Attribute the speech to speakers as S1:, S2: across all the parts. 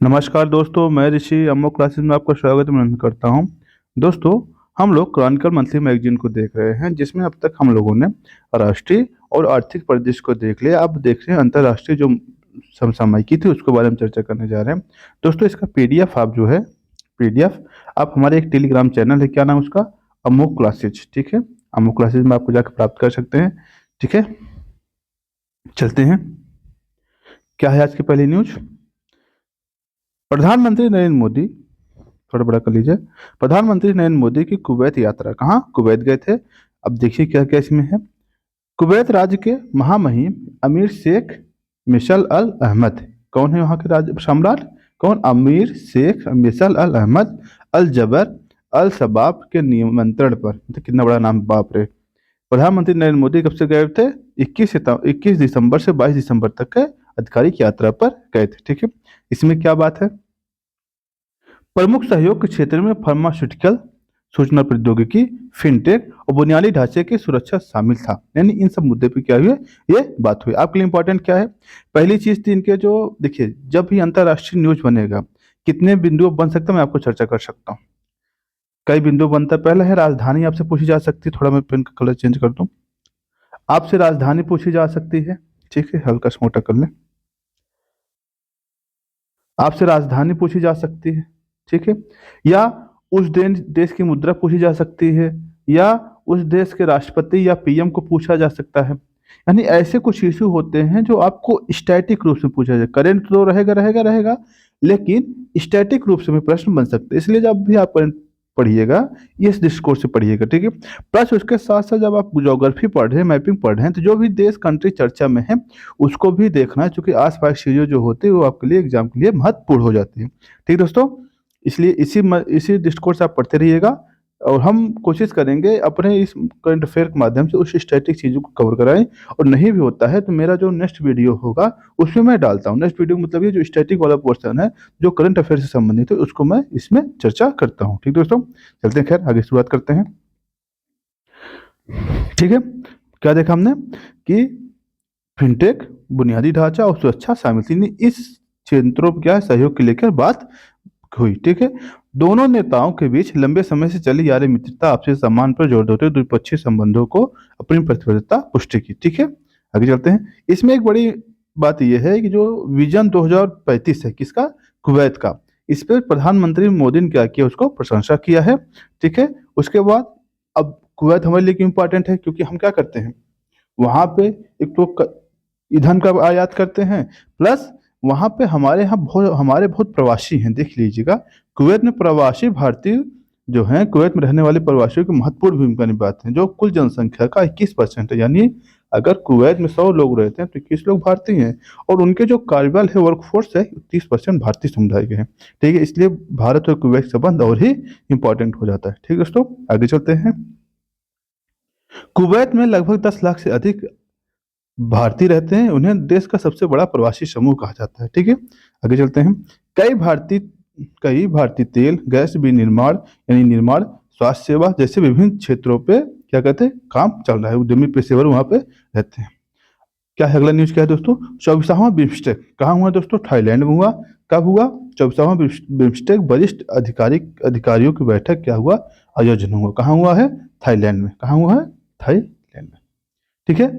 S1: नमस्कार दोस्तों, मैं ऋषि अम्मो क्लासेस में आपका स्वागत मैं करता हूं। दोस्तों, हम लोग क्रॉनिकल मंथली मैगजीन को देख रहे हैं, जिसमें अब तक हम लोगों ने राष्ट्रीय और आर्थिक परिदृश्य को देख लिया। अब देख रहे हैं अंतर्राष्ट्रीय जो समसामयिकी थी उसके बारे में चर्चा करने जा रहे हैं। दोस्तों, इसका पीडीएफ आप जो है पीडीएफ आप हमारे एक टेलीग्राम चैनल है, क्या नाम है उसका, अम्मो क्लासेज। ठीक है, अम्मो क्लासेज में आपको जाकर प्राप्त कर सकते हैं। ठीक है, चलते हैं। क्या है आज की पहली न्यूज? प्रधानमंत्री नरेंद्र मोदी, थोड़ा बड़ा कर लीजिए। प्रधानमंत्री नरेंद्र मोदी की कुवैत यात्रा, कहाँ कुवैत गए थे। अब देखिए क्या क्या इसमें है। कुवैत राज्य के महामहिम अमीर शेख मिशल अल अहमद, कौन है वहाँ के राज सम्राट, कौन, अमीर शेख मिशल अल अहमद अल जबर अल शबाब के निमंत्रण पर, तो कितना बड़ा नाम, बाप रे। प्रधानमंत्री नरेंद्र मोदी कब से गए थे? 21 दिसंबर से 22 दिसंबर तक के आधिकारिक यात्रा पर गए थे। ठीक है, इसमें क्या बात है? प्रमुख सहयोग के क्षेत्र में फार्मास्यूटिकल, सूचना प्रौद्योगिकी, फिनटेक और बुनियादी ढांचे की सुरक्षा शामिल था। यानी इन सब मुद्दे पे क्या हुए, ये बात हुई। आपके लिए इंपॉर्टेंट क्या है? पहली चीज थी इनके जो, देखिए, जब भी अंतर्राष्ट्रीय न्यूज बनेगा, कितने बिंदु बन सकता है मैं आपको चर्चा कर सकता हूँ। कई बिंदु बनता है। पहला है राजधानी, आपसे पूछी जा सकती है। थोड़ा मैं पेन का कलर चेंज कर दूं। आपसे राजधानी पूछी जा सकती है। ठीक है, हल्का सा मोटा कर लें। आपसे राजधानी पूछी जा सकती है। ठीक है, या उस देश की मुद्रा पूछी जा सकती है, या उस देश के राष्ट्रपति या पीएम को पूछा जा सकता है। यानी ऐसे कुछ इशू होते हैं जो आपको स्टैटिक रूप से पूछा जाए। करंट तो रहेगा रहेगा रहेगा, लेकिन स्टैटिक रूप से भी प्रश्न बन सकते हैं। इसलिए जब भी आप करंट पढ़िएगा, ये इस दृष्टिकोण से पढ़िएगा। ठीक है, प्लस उसके साथ साथ जब आप ज्योग्राफी पढ़ रहे हैं, मैपिंग पढ़ रहे हैं, तो जो भी देश कंट्री चर्चा में है उसको भी देखना है, क्योंकि आसपास चीज़ें जो होती है वो आपके लिए एग्जाम के लिए महत्वपूर्ण हो जाती है। ठीक दोस्तों, इसलिए इसी दृष्टिकोण से आप पढ़ते रहिएगा, और हम कोशिश करेंगे अपने इस करंट अफेयर के माध्यम से उस स्टैटिक चीज़ों को कवर कराएं। और नहीं भी होता है तो मेरा जो नेक्स्ट वीडियो होगा उसमें मैं डालता हूँ। नेक्स्ट वीडियो मतलब ये जो स्टैटिक वाला पोर्शन है जो करंट अफेयर से संबंधित है, उसको मैं इसमें चर्चा करता हूँ। ठीक दोस्तों, चलते हैं, खैर आगे शुरुआत करते हैं। ठीक है, क्या देखा हमने कि फिनटेक, बुनियादी ढांचा और सुरक्षा शामिल थी। इस क्षेत्रों पर क्या है, सहयोग को लेकर बात हुई। ठीक है, दोनों नेताओं के बीच लंबे समय से चली आ रही मित्रता, आपसी सम्मान पर जोर देते हुए द्विपक्षीय संबंधों को अपनी प्रतिबद्धता पुष्टि की। ठीक है, आगे चलते हैं। इसमें एक बड़ी बात यह है कि जो विजन 2035 है, किसका, कुवैत का, इस पर प्रधानमंत्री मोदी ने क्या किया, उसको प्रशंसा किया है। ठीक है, उसके बाद अब कुवैत हमारे लिए क्यों इंपॉर्टेंट है, क्योंकि हम क्या करते हैं वहां पे, एक तो ईंधन का आयात करते हैं, प्लस वहां पे हमारे बहुत प्रवासी हैं। देख लीजिएगा, कुवैत में प्रवासी भारतीय जो हैं, कुवैत में रहने वाले प्रवासियों की महत्वपूर्ण भूमिका निभाते हैं, जो कुल जनसंख्या का 21% है। यानी अगर कुवैत में 100 लोग रहते हैं तो 21 लोग भारतीय हैं, और उनके जो कार्यबल है, वर्कफोर्स है, 30% भारतीय समुदाय के हैं। ठीक है, इसलिए भारत और कुवैत संबंध और ही इंपॉर्टेंट हो जाता है। ठीक है दोस्तों, आगे चलते हैं। कुवैत में लगभग 10 लाख से अधिक भारतीय रहते हैं। उन्हें देश का सबसे बड़ा प्रवासी समूह कहा जाता है। ठीक है, आगे चलते हैं। कई भारतीय कई भारतीय तेल गैस विनिर्माण, यानी निर्माण, स्वास्थ्य सेवा जैसे विभिन्न क्षेत्रों पे क्या कहते हैं, काम चल रहा है। उद्यमी पेशेवर वहां पे रहते हैं। क्या है अगला न्यूज, क्या है दोस्तों? 24वां बिम्स्टेक कहाँ हुआ दोस्तों? थाईलैंड में हुआ। कब हुआ? 24वां बिम्स्टेक वरिष्ठ अधिकारियों की बैठक क्या हुआ, आयोजन हुआ। कहाँ हुआ है? थाईलैंड में। कहाँ हुआ है? थाईलैंड में। ठीक है,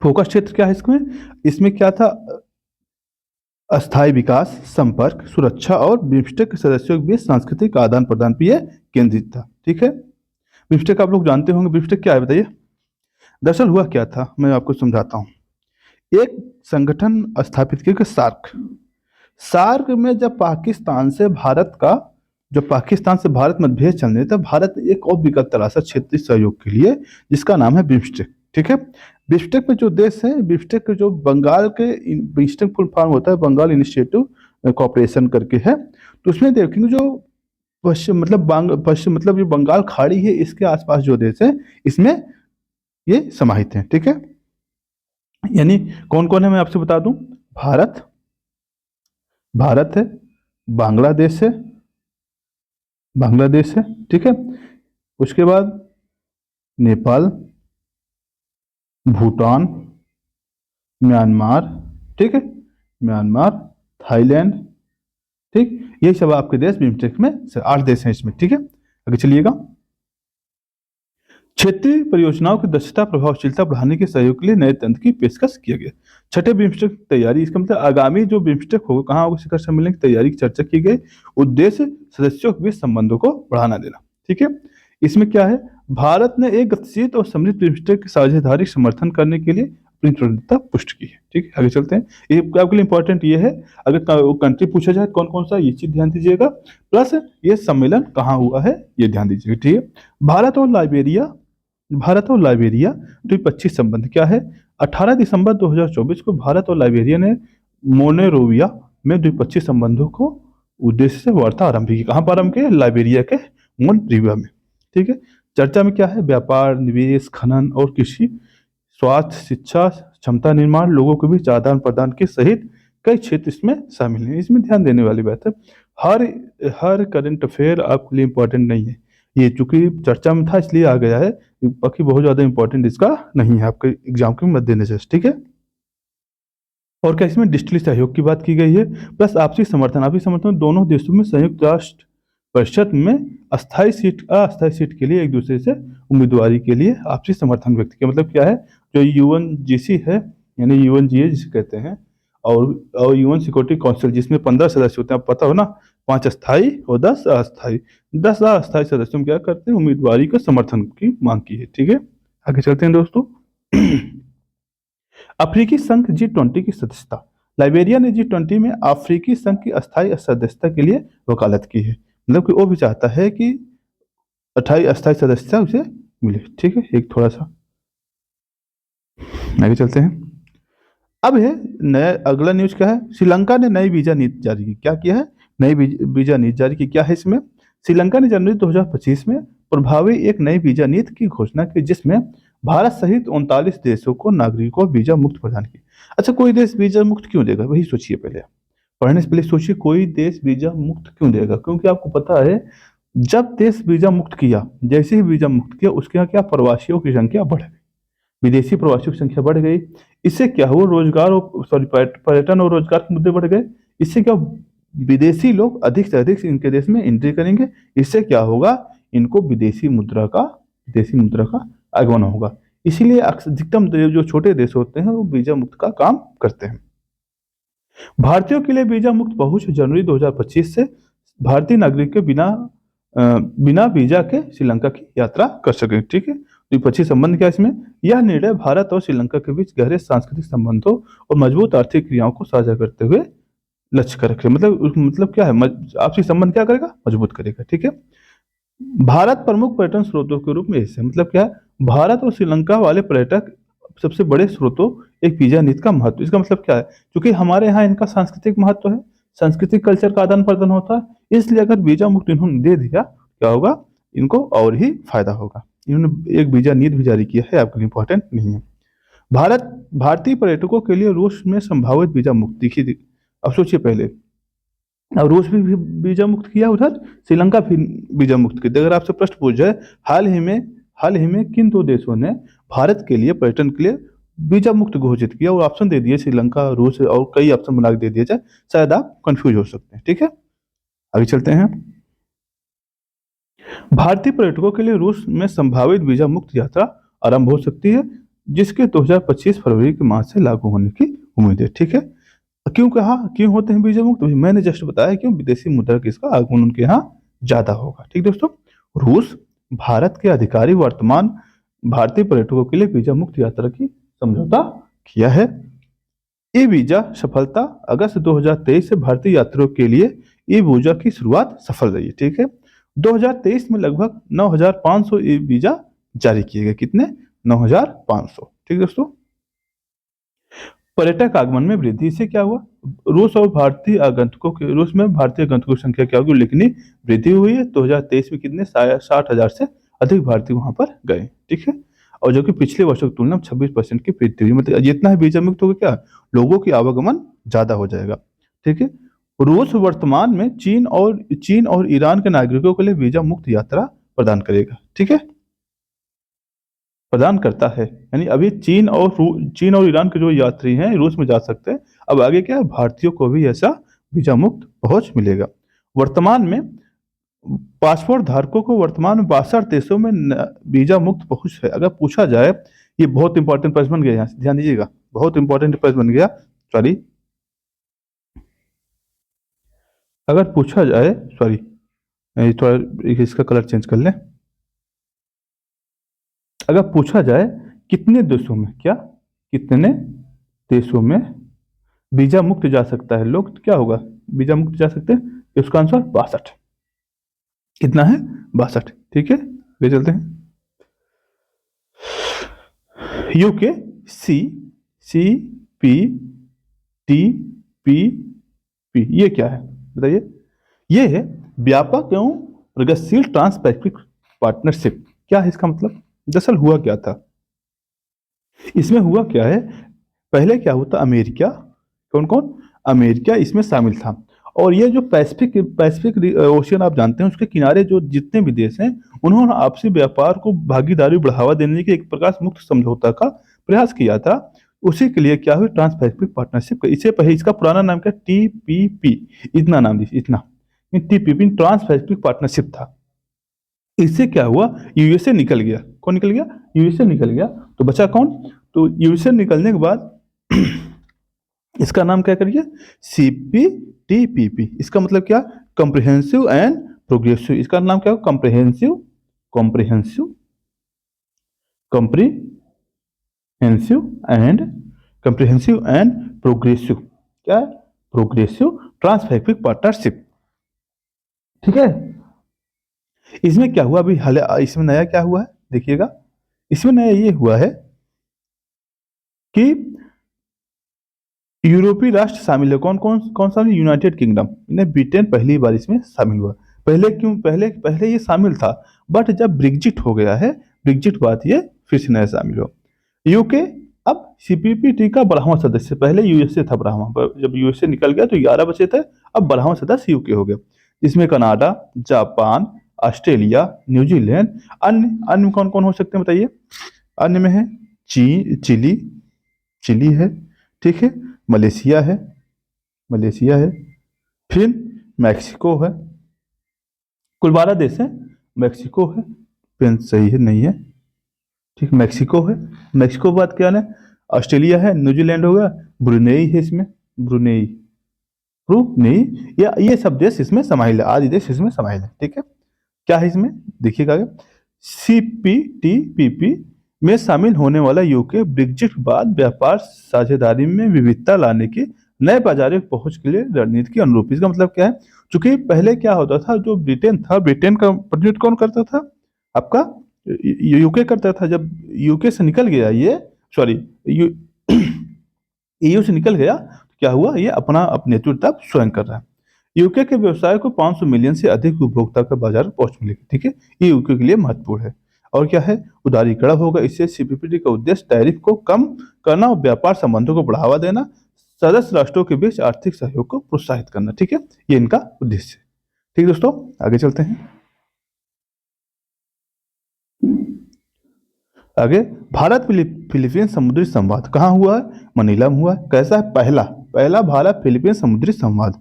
S1: फोकस क्षेत्र क्या है इसमें? इसमें क्या था, अस्थायी विकास, संपर्क, सुरक्षा और बिम्स्टेक के सदस्यों के बीच सांस्कृतिक आदान प्रदान पर यह केंद्रित था। ठीक है, बिम्स्टेक आप लोग जानते होंगे, बिम्स्टेक क्या है बताइए। दरअसल हुआ क्या था, मैं आपको समझाता हूँ। एक संगठन स्थापित किया गया, सार्क। सार्क में जब पाकिस्तान से भारत मतभेद चलने, तब भारत ने एक और विकल्प तलाशा क्षेत्रीय सहयोग के लिए, जिसका नाम है बिम्स्टेक। ठीक है, बिम्स्टेक में जो देश है, बिम्स्टेक के जो बंगाल के, बिम्स्टेक फुल फॉर्म होता है बंगाल इनिशिएटिव कॉपरेशन करके है। तो उसमें देखेंगे जो पश्चिम मतलब जो बंगाल खाड़ी है, इसके आसपास जो देश है, इसमें ये समाहित है। ठीक है, यानी कौन कौन है मैं आपसे बता दूं। भारत भारत है, बांग्लादेश है, बांग्लादेश है। ठीक है, उसके बाद नेपाल, भूटान, म्यांमार। ठीक है, म्यांमार, थाईलैंड, ठीक, यही सब आपके देश बिम्स्टेक में 8 देश हैं इसमें। ठीक है, आगे चलिएगा। क्षेत्रीय परियोजनाओं की दक्षता प्रभावशीलता बढ़ाने के सहयोग के लिए नए तंत्र की पेशकश किया गया। छठे बिम्स्टेक तैयारी, इसका मतलब आगामी जो बिम्स्टेक होगा, कहाँ होगा, शिखर सम्मेलन की तैयारी की चर्चा की गई। उद्देश्य सदस्यों के बीच संबंधों को बढ़ाना देना। ठीक है, इसमें क्या है, भारत ने एक गतिशील और समृद्ध बिम्स्टेक की साझेदारी समर्थन करने के लिए अपनी प्रतिबद्धता पुष्ट की है। ठीक है, आगे चलते हैं। ये आपके लिए इंपॉर्टेंट ये है, अगर कंट्री पूछा जाए कौन कौन सा, ये चीज ध्यान दीजिएगा। प्लस ये सम्मेलन कहाँ हुआ है, ये ध्यान दीजिएगा। ठीक है, भारत और लाइबेरिया द्विपक्षीय संबंध क्या है। 18 दिसंबर 2024 को भारत और लाइबेरिया ने मोनेरोविया में द्विपक्षीय संबंधों को उद्देश्य से वार्ता आरंभ की। कहाँ पर आरंभ की, लाइबेरिया के मोनेरोविया में। ठीक है, चर्चा में क्या है, व्यापार, निवेश, खनन और कृषि, स्वास्थ्य, शिक्षा, क्षमता निर्माण, लोगों के बीच आदान प्रदान के सहित कई क्षेत्र इसमें शामिल हैं। इसमें ध्यान देने वाली बात है, हर हर करंट अफेयर आपके लिए इंपॉर्टेंट नहीं है, ये चूंकि चर्चा में था इसलिए आ गया है, बाकी बहुत ज्यादा इंपॉर्टेंट इसका नहीं है आपके एग्जाम के मद्देनजर। ठीक है, और क्या इसमें डिजिटली सहयोग की बात की गई है, प्लस आपसी समर्थन दोनों देशों में संयुक्त राष्ट्र परिषद में अस्थायी सीट के लिए एक दूसरे से उम्मीदवारी के लिए आपसी समर्थन व्यक्त किया। मतलब क्या है, जो यूएनजीसी है, यानी यूएनजीए जिसे कहते हैं, और यूएन सिक्योरिटी काउंसिल जिसमें 15 सदस्य होते हैं, आप पता हो ना, 5 स्थायी और 10 अस्थायी। 10 अस्थायी सदस्यों में क्या करते हैं, उम्मीदवारी का समर्थन की मांग की है। ठीक है, आगे चलते हैं दोस्तों। अफ्रीकी संघ G20 की सदस्यता, लाइबेरिया ने G20 में अफ्रीकी संघ की अस्थायी सदस्यता के लिए वकालत की है। मतलब कि वो भी चाहता है कि 28 अस्थायी सदस्यता उसे मिले। ठीक है, एक थोड़ा सा आगे चलते हैं। अब है नया, अगला न्यूज क्या है, श्रीलंका ने नई वीजा नीति जारी की। क्या किया है, नई वीजा नीति जारी की। क्या है इसमें, श्रीलंका ने जनवरी 2025 में प्रभावी एक नई वीजा नीति की घोषणा की, जिसमें भारत सहित 39 देशों को नागरिकों को वीजा मुक्त प्रदान की। अच्छा, कोई देश वीजा मुक्त क्यों देगा, वही सोचिए पहले, पढ़ने से पहले सोचिए, कोई देश वीजा मुक्त क्यों देगा। क्योंकि आपको पता है, जब देश वीजा मुक्त किया, जैसे ही वीजा मुक्त किया, उसके यहाँ क्या, प्रवासियों की संख्या बढ़ गई, विदेशी प्रवासियों की संख्या बढ़ गई। इससे क्या हुआ, रोजगार और पर्यटन और रोजगार के मुद्दे बढ़ गए। इससे क्या, विदेशी लोग अधिक से अधिक इनके देश में एंट्री करेंगे। इससे क्या होगा, इनको विदेशी मुद्रा का आगमन होगा। इसीलिए अधिकतम जो छोटे देश होते हैं वो वीजा मुक्त का काम करते हैं। भारतीयों के लिए वीजा मुक्त पहुंच, जनवरी 2025 से भारतीय नागरिक के बिना वीजा के श्रीलंका की यात्रा कर सके। ठीक है, द्विपक्षीय संबंध क्या इसमें, यह निर्णय भारत और श्रीलंका के बीच गहरे सांस्कृतिक संबंधों और मजबूत आर्थिक क्रियाओं को साझा करते हुए लक्ष्य कर रखे। मतलब क्या है, आपसी संबंध क्या करेगा, मजबूत करेगा। ठीक है, भारत प्रमुख पर्यटन स्रोतों के रूप में ऐसे, मतलब क्या है, भारत और श्रीलंका वाले पर्यटक सबसे बड़े स्रोतों एक वीजा नीति का महत्व। इसका मतलब क्या है, क्योंकि हमारे यहाँ इनका सांस्कृतिक महत्व है, सांस्कृतिक कल्चर का आदान प्रदान होता है, इसलिए अगर वीजा मुक्त इन्होंने दे दिया, क्या होगा, इनको और ही फायदा होगा। इन्होंने एक वीजा नीति भी जारी किया है, आपके लिए इंपॉर्टेंट नहीं है। भारतीय पर्यटकों के लिए रूस में संभावित वीजा मुक्ति की, अब सोचिए पहले, अब रूस भी वीजा मुक्त किया, उधर श्रीलंका भी वीजा मुक्त की। अगर आपसे प्रश्न पूछ जाए हाल ही में किन 2 देशों ने भारत के लिए पर्यटन के लिए वीजा मुक्त घोषित किया, और ऑप्शन दे दिए, श्रीलंका, रूस, और कई ऑप्शन बना के दे दिया जाए, शायद आप कंफ्यूज हो सकते हैं। ठीक है, आगे चलते हैं। भारतीय पर्यटकों के लिए रूस में संभावित वीजा मुक्त यात्रा आरंभ हो सकती है, जिसके 2025 फरवरी के माह से लागू होने की उम्मीद है। ठीक है, क्यों होते हैं वीजा मुक्त, मैंने जस्ट बताया, क्यों, विदेशी मुद्रा की इसका आगमन उनके यहाँ ज्यादा होगा। ठीक दोस्तों, रूस भारत के अधिकारी वर्तमान भारतीय पर्यटकों के लिए वीजा मुक्त यात्रा की समझौता किया है। ई वीजा सफलता, अगस्त 2023 से भारतीय यात्रियों के लिए ई वीजा की शुरुआत सफल रही है। ठीक है, 2023 में लगभग 9,500 ई वीजा जारी किए गए। कितने, 9,500। ठीक दोस्तों, पर्यटक आगमन में वृद्धि से क्या हुआ, रूस में भारतीय आगंतुकों की संख्या क्या होगी, उल्लेखनीय वृद्धि हुई है। 2023 में कितने, 60,000 से अधिक भारतीय वहां पर गए। ठीक है, और जो कि पिछले वर्षों की तुलना में 26% की वृद्धि हुई। मतलब जितना ही वीजा मुक्त होगा, क्या लोगों की आवागमन ज्यादा हो जाएगा। ठीक है, रूस वर्तमान में चीन और ईरान के नागरिकों के लिए वीजा मुक्त यात्रा प्रदान करेगा। ठीक है, प्रदान करता है, यानी अभी चीन और ईरान के जो यात्री हैं रूस में जा सकते हैं। अब आगे क्या है, भारतीयों को भी ऐसा वीजा मुक्त पहुंच मिलेगा। वर्तमान में पासपोर्ट धारकों को वर्तमान में 62 देशों में वीजा मुक्त पहुंच है। अगर पूछा जाए, ये बहुत इंपॉर्टेंट प्रश्न बन गया, यहाँ से ध्यान दीजिएगा, बहुत इंपॉर्टेंट प्रश्न बन गया, सॉरी, अगर पूछा जाए, सॉरी थोड़ा इसका कलर चेंज कर लें। अगर पूछा जाए कितने देशों में, क्या कितने देशों में वीजा मुक्त जा सकता है लोग, तो क्या होगा, वीजा मुक्त जा सकते हैं, इसका आंसर 62। कितना है, 62। ठीक है, ले चलते हैं। UK C C P T P P, ये क्या है बताइए। ये है व्यापक एवं प्रगतिशील ट्रांस पैसिफिक पार्टनरशिप। क्या है इसका मतलब, दरअसल हुआ क्या था, इसमें हुआ क्या है, पहले क्या होता, अमेरिका, कौन कौन, अमेरिका इसमें शामिल था, और ये जो पैसिफिक पैसिफिक ओशियन आप जानते हैं, उसके किनारे जो जितने भी देश हैं, उन्होंने आपसी व्यापार को भागीदारी बढ़ावा देने के एक प्रकार मुक्त समझौता का प्रयास किया था। उसी के लिए क्या हुई, ट्रांस पैसिफिक पार्टनरशिप। इसे पहले इसका पुराना नाम क्या, टीपीपी, इतना नाम दीजिए, इतना टीपीपी ट्रांस पैसिफिक पार्टनरशिप था। इससे क्या हुआ, यूएसए निकल गया, कौन निकल गया, यूएसए निकल गया, तो बचा कौन, तो यूएसए निकलने के बाद इसका नाम क्या करिए, सीपीटीपीपी। इसका मतलब क्या, कॉम्प्रिहेंसिव एंड प्रोग्रेसिव। इसका नाम क्या हो, comprehensive comprehensive comprehensive and progressive, क्या है, प्रोग्रेसिव ट्रांसपैसिफिक पार्टनरशिप। ठीक है, इसमें क्या हुआ अभी हाल, इसमें नया क्या हुआ है देखिएगा, इसमें नया ये हुआ है कि यूरोपीय राष्ट्र शामिल है। कौन कौन कौन सा, यूनाइटेड किंगडम, ब्रिटेन पहली बार इसमें शामिल हुआ। पहले क्यों, पहले पहले ये शामिल था, बट जब ब्रेग्जिट हो गया है, ब्रेग्जिट बाद ये फिर से नया शामिल हो। यूके अब सीपीपीटी का 12वां सदस्य, पहले यूएसए था 12वां, जब यूएसए निकल गया तो 11 बचे थे, अब 12वां सदस्य यूके हो गया। इसमें कनाडा, जापान, ऑस्ट्रेलिया, न्यूजीलैंड, अन्य अन्य कौन कौन हो सकते हैं बताइए। अन्य में है चिली, चिली है, ठीक है, मलेशिया है, मलेशिया है, फिर मैक्सिको है, कुल 12 देश हैं, मैक्सिको है, पेन सही है नहीं है, ठीक, मैक्सिको है, मैक्सिको के बाद क्या है, ऑस्ट्रेलिया है, न्यूजीलैंड होगा, ब्रुनेई है इसमें, ब्रुनेई, ब्रुनेई, या ये सब देश इसमें समाहिल है, आदि देश इसमें समाहिल है। ठीक है, क्या है इसमें देखिएगा आगे, सीपीटीपीपी में शामिल होने वाला यूके ब्रेग्जिट बाद व्यापार साझेदारी में विविधता लाने की नए बाजारों की पहुंच के लिए रणनीति के अनुरूप। इसका मतलब क्या है, क्योंकि पहले क्या होता था, जो ब्रिटेन था, ब्रिटेन का प्रतिनिधित्व कौन करता था, आपका यूके करता था। जब यूके से निकल गया ये, सॉरी ईयू से निकल गया, तो क्या हुआ, ये अपना नेतृत्व स्वयं कर रहा है। यूके के व्यवसाय को 500 मिलियन से अधिक उपभोक्ता का बाजार पहुंच मिलेगी। ठीक है, ये यूके के लिए महत्वपूर्ण है। और क्या है, उदारीकरण होगा। इससे सीपीपीटी का उद्देश्य टैरिफ को कम करना और व्यापार संबंधों को बढ़ावा देना, सदस्य राष्ट्रों के बीच आर्थिक सहयोग को प्रोत्साहित करना। ठीक है, ये इनका उद्देश्य है। ठीक दोस्तों, आगे चलते हैं। आगे, भारत फिलीपींस समुद्री संवाद कहाँ हुआ है, मनीला में हुआ है। कैसा है, पहला पहला भारत फिलीपींस समुद्री संवाद,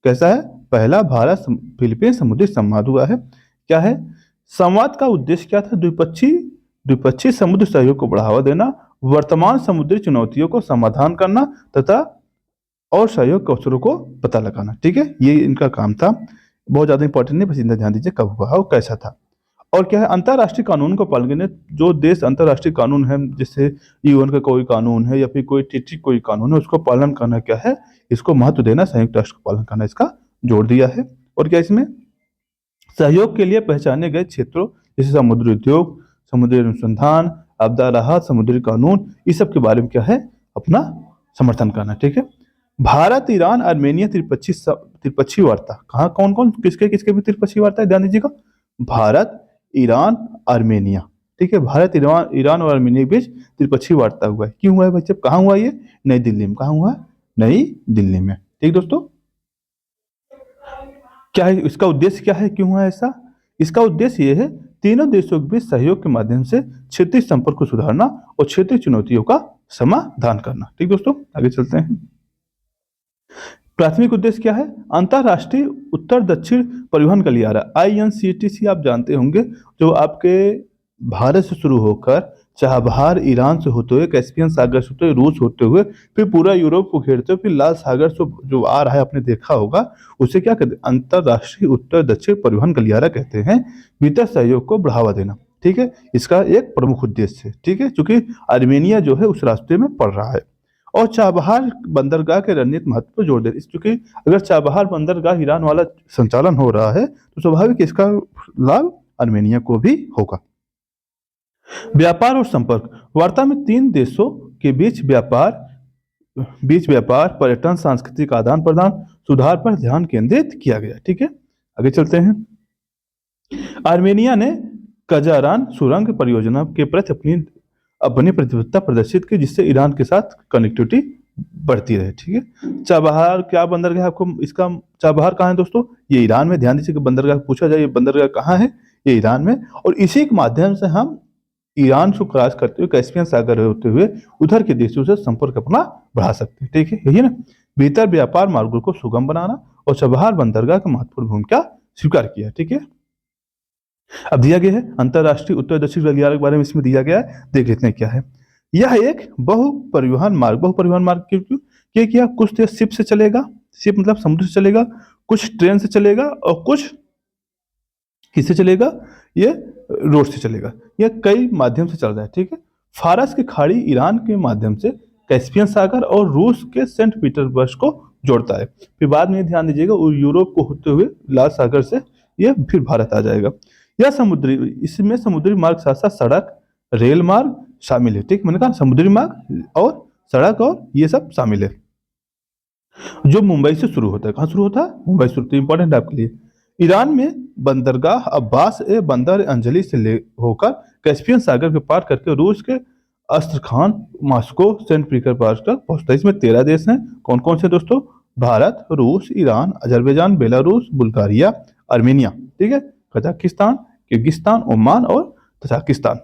S1: कैसा है, पहला भारत फिलीपींस समुद्री संवाद हुआ है। क्या है, संवाद का उद्देश्य क्या था, द्विपक्षीय समुद्र सहयोग को बढ़ावा देना, वर्तमान समुद्री चुनौतियों को समाधान करना तथा और सहयोग के अवसरों को पता लगाना। ठीक है, ये इनका काम था, बहुत ज्यादा इंपॉर्टेंट नहीं, बस इतना ध्यान दीजिए कब हुआ और कैसा था। और क्या है, अंतर्राष्ट्रीय कानून को पालन करने, जो देश अंतर्राष्ट्रीय कानून है, जैसे यूएन का कोई कानून है या फिर कोई टीटी कोई कानून है, उसको पालन करना क्या है, इसको महत्व देना, संयुक्त राष्ट्र को पालन करना, इसका जोड़ दिया है। और क्या इसमें सहयोग के लिए पहचाने गए क्षेत्रों जैसे समुद्री उद्योग, समुद्री अनुसंधान, आपदा राहत, समुद्री कानून, इस सब के बारे में क्या है, अपना समर्थन करना। ठीक है, भारत ईरान आर्मेनिया त्रिपक्षीय वार्ता, कहाँ कौन कौन किसके किसके भी त्रिपक्षीय वार्ता है, ध्यान दीजिएगा, भारत ईरान आर्मेनिया। ठीक है, भारत ईरान और आर्मेनिया के बीच त्रिपक्षीय वार्ता हुआ है। क्यों हुआ है भाई, जब कहाँ हुआ ये, नई दिल्ली में। कहाँ हुआ, नई दिल्ली में। ठीक दोस्तों, क्या है इसका उद्देश्य, क्या है, क्यों हुआ ऐसा, इसका उद्देश्य यह है, तीनों देशों के बीच सहयोग के माध्यम से क्षेत्रीय संपर्क को सुधारना और क्षेत्रीय चुनौतियों का समाधान करना। ठीक दोस्तों, आगे चलते हैं। प्राथमिक उद्देश्य क्या है? अंतरराष्ट्रीय उत्तर दक्षिण परिवहन गलियारा INCTC आप जानते होंगे, जो आपके भारत से शुरू होकर चाबहार ईरान से होते हुए, कैस्पियन सागर से होते हुए, रूस होते हुए, फिर पूरा यूरोप को घेरते हुए, फिर लाल सागर से जो आ रहा है, आपने देखा होगा, उसे क्या कहते हैं? अंतरराष्ट्रीय उत्तर दक्षिण परिवहन गलियारा कहते हैं। वित्तीय सहयोग को बढ़ावा देना, ठीक है, इसका एक प्रमुख उद्देश्य है, ठीक है, क्योंकि आर्मेनिया जो है उस रास्ते में पड़ रहा है। और चाबहार बंदरगाह के रणनीतिक महत्व पर जोर दे, क्योंकि अगर चाबहार बंदरगाह ईरान वाला संचालन हो रहा है तो स्वाभाविक इसका लाभ आर्मेनिया को भी होगा। व्यापार और संपर्क, वार्ता में तीन देशों के बीच व्यापार, पर्यटन, सांस्कृतिक आदान प्रदान, सुधार पर ध्यान केंद्रित किया गया, ठीक है। आगे चलते हैं। आर्मेनिया ने कजारान सुरंग परियोजना के प्रति अपनी प्रतिबद्धता प्रदर्शित की, जिससे ईरान के साथ कनेक्टिविटी बढ़ती रहे, ठीक है। चाबहार क्या बंदरगाह, आपको इसका चाबहार कहाँ है दोस्तों? ये ईरान में। ध्यान दीजिए कि बंदरगाह पूछा जाए, ये बंदरगाह कहाँ है? ये ईरान में। और इसी के माध्यम से हम ईरान को क्रॉस करते हुए, कैस्पियन सागर होते हुए उधर के देशों से संपर्क अपना बढ़ा सकते हैं, ठीक है, यही ना। बेहतर व्यापार मार्गों को सुगम बनाना और चाबहार बंदरगाह की महत्वपूर्ण भूमिका स्वीकार किया, ठीक है। अब दिया गया है अंतरराष्ट्रीय उत्तर दक्षिण गलियारा के बारे में, इसमें दिया गया है, देख लेते हैं क्या है। यह एक बहु परिवहन मार्ग क्यों किया? कुछ तो शिप से चलेगा, शिप मतलब समुद्र से चलेगा, कुछ ट्रेन से चलेगा और कुछ किससे चलेगा? ये रोड से चलेगा। यह कई माध्यम से चल रहा है, ठीक है। फारस की खाड़ी ईरान के माध्यम से कैस्पियन सागर और रूस के सेंट पीटर्सबर्ग को जोड़ता है। फिर बाद में ध्यान दीजिएगा, यूरोप को होते हुए लाल सागर से यह फिर भारत आ जाएगा। इसमें समुद्री मार्ग साथ साथ सड़क, रेल मार्ग शामिल है, ठीक। मैंने कहा समुद्री मार्ग और सड़क और ये सब शामिल है, जो मुंबई से शुरू होता है। कहाँ शुरू होता है? मुंबई से। तो इंपॉर्टेंट आपके लिए। ईरान में बंदरगाह अब्बास ए बंदर अंजलि से ले होकर कैस्पियन सागर के पार करके रूस के अस्त्रखान, मॉस्को, सेंट पीटर्सबर्ग तक पहुंचता है। इसमें 13 देश हैं। कौन कौन से दोस्तों? भारत, रूस, Iran, Azerbaijan, Belarus, Bulgaria, Armenia, ठीक है, कजाकिस्तान, किर्गिस्तान, ओमान और तजाकिस्तान।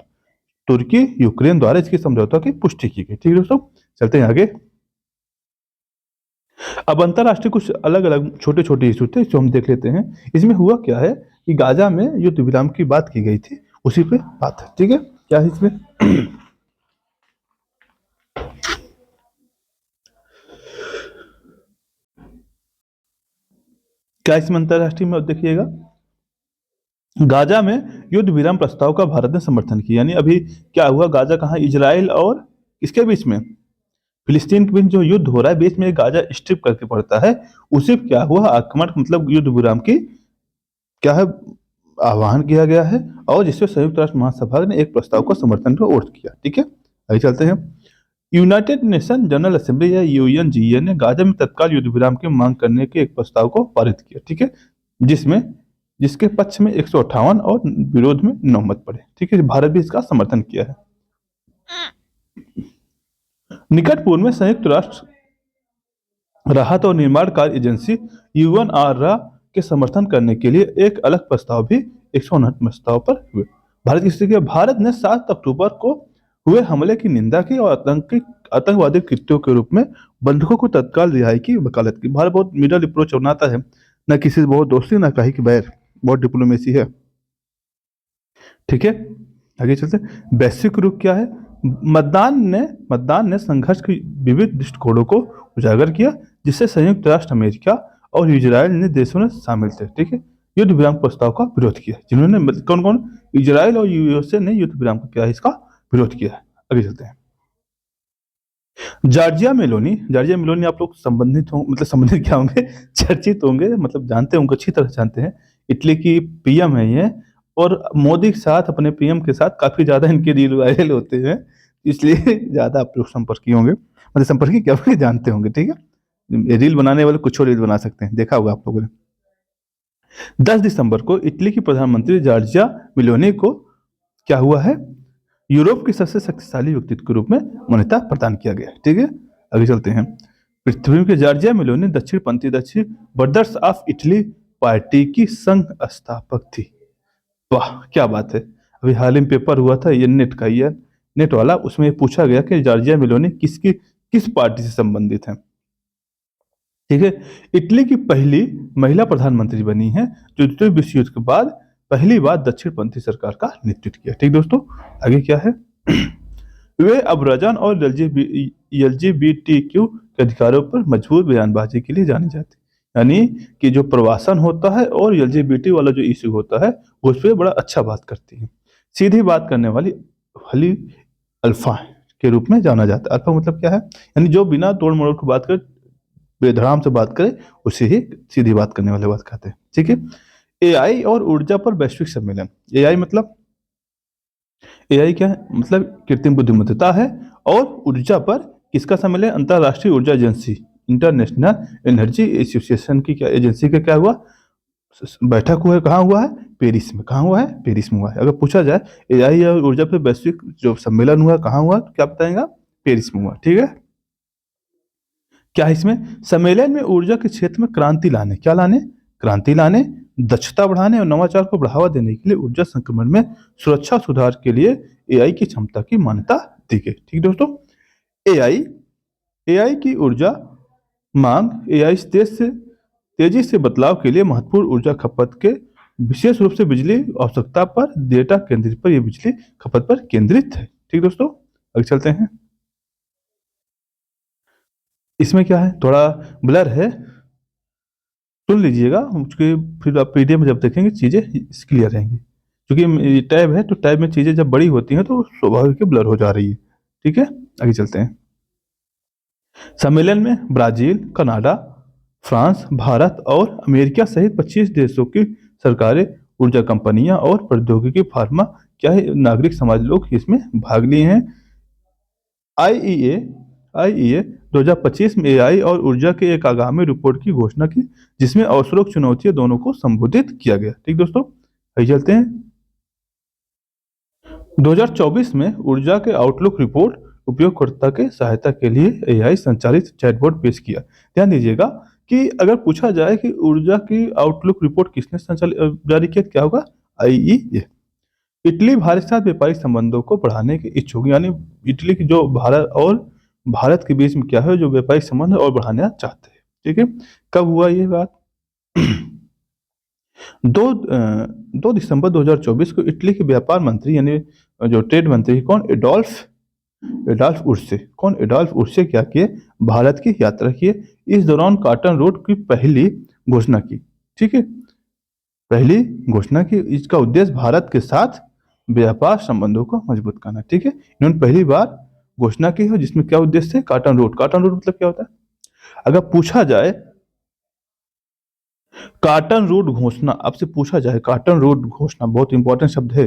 S1: तुर्की, यूक्रेन द्वारा इसके समझौता की पुष्टि की गई, ठीक है दोस्तों। चलते हैं आगे। अब अंतरराष्ट्रीय कुछ अलग अलग छोटे छोटे इशू थे जो हम देख लेते हैं। इसमें हुआ क्या है कि गाजा में युद्ध विराम की बात की गई थी, उसी पे बात है, ठीक है। क्या है इसमें? क्या इसमें अंतरराष्ट्रीय में देखिएगा, गाजा में युद्ध विराम प्रस्ताव का भारत ने समर्थन किया। यानी अभी क्या हुआ, गाजा कहाँ? इजराइल और इसके बीच में, फिलिस्तीन के बीच जो युद्ध हो रहा है, बीच में गाजा स्ट्रिप करके पड़ता है, उसे क्या हुआ, आक्रमण मतलब युद्ध विराम की क्या है, आह्वान किया गया है, और जिससे संयुक्त राष्ट्र महासभा ने एक प्रस्ताव को समर्थन को वोट किया, ठीक है। आगे चलते हैं। यूनाइटेड नेशन जनरल असेंबली या UNGA ने गाजा में तत्काल युद्ध विराम की मांग करने के एक प्रस्ताव को पारित किया, ठीक है, जिसके पक्ष में 158 और विरोध में 9 मत पड़े, ठीक है। भारत भी इसका समर्थन किया है। निकट पूर्व में संयुक्त राष्ट्र राहत और निर्माण कार्य एजेंसी UNRWA के समर्थन करने के लिए एक अलग प्रस्ताव भी 159 प्रस्ताव पर हुए। भारत की स्थिति, भारत ने 7 अक्टूबर को हुए हमले की निंदा की और आतंकवादी कृत्यों के रूप में बंधकों को तत्काल रिहाई की वकालत की। भारत बहुत मिडल अप्रोच अपनाता है, न किसी से बहुत दोस्ती, न कहीं की बैर, बहुत डिप्लोमेसी है, ठीक है। आगे चलते। वैश्विक रुख क्या है? मतदान ने संघर्ष के विविध दृष्टिकोणों को उजागर किया, जिससे संयुक्त राष्ट्र अमेरिका और इजराइल ने देशों ने शामिल थे, ठीक है, युद्ध विराम प्रस्ताव का विरोध किया। जिन्होंने कौन कौन? इजराइल और USA ने युद्ध विराम का क्या है, इसका विरोध किया है। आगे चलते हैं। जॉर्जिया मेलोनी आप लोग संबंधित हो, मतलब संबंधित क्या होंगे, चर्चित होंगे, मतलब जानते होंगे, अच्छी तरह जानते हैं। इटली की PM है ये, और मोदी के साथ, अपने PM के साथ काफी ज्यादा इनके रील वायरल होते हैं, इसलिए ज्यादा आप लोग संपर्की होंगे, मतलब संपर्की क्या होंगे, जानते होंगे, ठीक है। रील बनाने वाले कुछ और रील बना सकते हैं, देखा होगा आप लोगों ने। 10 दिसंबर को इटली की प्रधानमंत्री जॉर्जिया मेलोनी को क्या हुआ है, यूरोप के सबसे शक्तिशाली व्यक्तित्व के रूप में मान्यता प्रदान किया गया, ठीक है। आगे चलते हैं। पृथ्वी के जॉर्जिया मेलोनी दक्षिणपंथी ब्रदर्स ऑफ इटली पार्टी की संघ स्थापक थी। वाह क्या बात है। अभी हाल ही में पेपर हुआ था, ये नेट वाला, उसमें पूछा गया कि जॉर्जिया मेलोनी किस पार्टी से संबंधित है। ठीक है। इटली की पहली महिला प्रधानमंत्री बनी है जो द्वितीय विश्व युद्ध के बाद पहली बार दक्षिणपंथी सरकार का नेतृत्व किया। ठीक दोस्तों, आगे क्या है? वे अबरजन और एलजीबीटीक्यू के अधिकारों पर मजबूत बयानबाजी के लिए जानी जाती है। यानी कि जो प्रवासन होता है और एलजीबीटी वाला जो इशू होता है उस पर बड़ा अच्छा बात करती है। सीधी बात करने वाली हली अल्फा के रूप में जाना जाता है। अल्फा मतलब क्या है? यानी जो बिना तोड़ मरोड़ की बात कर, बेधड़ाम से बात करे, उसे ही सीधी बात करने वाले बात कहते हैं। ठीक है। एआई और ऊर्जा पर वैश्विक सम्मेलन। एआई मतलब, एआई क्या है? मतलब कृत्रिम बुद्धिमत्ता है। और ऊर्जा पर किसका सम्मेलन? अंतरराष्ट्रीय ऊर्जा एजेंसी, इंटरनेशनल एनर्जी एसोसिएशन की क्या एजेंसी का क्या हुआ? बैठक हुआ है। कहाँ हुआ है? पेरिस में। कहाँ हुआ है? पेरिस में हुआ है। अगर पूछा जाए एआई और ऊर्जा पर वैश्विक जो सम्मेलन हुआ कहाँ हुआ, क्या बताएगा? पेरिस में हुआ। ठीक है। क्या है इसमें? सम्मेलन में ऊर्जा के क्षेत्र में क्रांति लाने, क्या लाने? क्रांति लाने, दक्षता बढ़ाने और नवाचार को बढ़ावा देने के लिए ऊर्जा संक्रमण में सुरक्षा सुधार के लिए एआई की क्षमता की मान्यता दी गई। ठीक दोस्तों, एआई एआई की ऊर्जा मांग, एआई तेजी से बदलाव के लिए महत्वपूर्ण ऊर्जा खपत के विशेष रूप से बिजली आवश्यकता पर डेटा केंद्रित पर, यह बिजली खपत पर केंद्रित है। ठीक दोस्तों, आगे चलते हैं। इसमें क्या है? थोड़ा ब्लर है, सुन लीजिएगा, क्योंकि फिर आप पीडीएफ में जब देखेंगे चीज़ें क्लियर रहेंगी। क्योंकि ये टैब है तो टैब में चीज़ें जब बड़ी होती हैं तो स्वाभाविक ब्लर हो जा रही है। ठीक है, आगे चलते हैं। सम्मेलन में ब्राजील, कनाडा, फ्रांस, भारत और अमेरिका सहित 25 देशों की सरकारें, ऊर्जा कंपनियां और प्रौद्योगिकी फार्मा क्या है नागरिक समाज लोग इसमें भाग लिए हैं। आईईए आईईए 2025 में एआई और ऊर्जा के एक आगामी रिपोर्ट की घोषणा की जिसमें अवसरों और चुनौतियां दोनों को संबोधित किया गया। ठीक दोस्तों, आइए चलते हैं। 2024 में ऊर्जा के आउटलुक रिपोर्ट उपयोगकर्ता के सहायता के लिए एआई संचालित चैटबॉट पेश किया। ध्यान दीजिएगा कि अगर पूछा जाए कि ऊर्जा की आउटलुक रिपोर्ट किसने जारी किया, क्या होगा? आईईए। इटली भारत के साथ व्यापारिक संबंधों को बढ़ाने के इच्छुक, यानी इटली की जो भारत के बीच में क्या है जो व्यापारिक संबंध और बढ़ाना चाहते हैं। ठीक है, कब हुआ ये बात? 2 दिसंबर 2024 को इटली के व्यापार मंत्री यानी जो ट्रेड मंत्री कौन? एडोल्फ उर्से। कौन? एडोल्फ उर्से क्या किए? भारत की यात्रा किए। इस दौरान कॉटन रोड की पहली घोषणा की। ठीक है, पहली घोषणा की। इसका उद्देश्य भारत के साथ व्यापार संबंधों को मजबूत करना। ठीक है, इन्होंने पहली बार घोषणा की है जिसमें क्या उद्देश्य है? Cotton road. कॉटन रोड मतलब क्या होता है? अगर पूछा जाए कॉटन रोड घोषणा, आपसे पूछा जाए कॉटन रोड घोषणा, बहुत इंपॉर्टेंट शब्द है,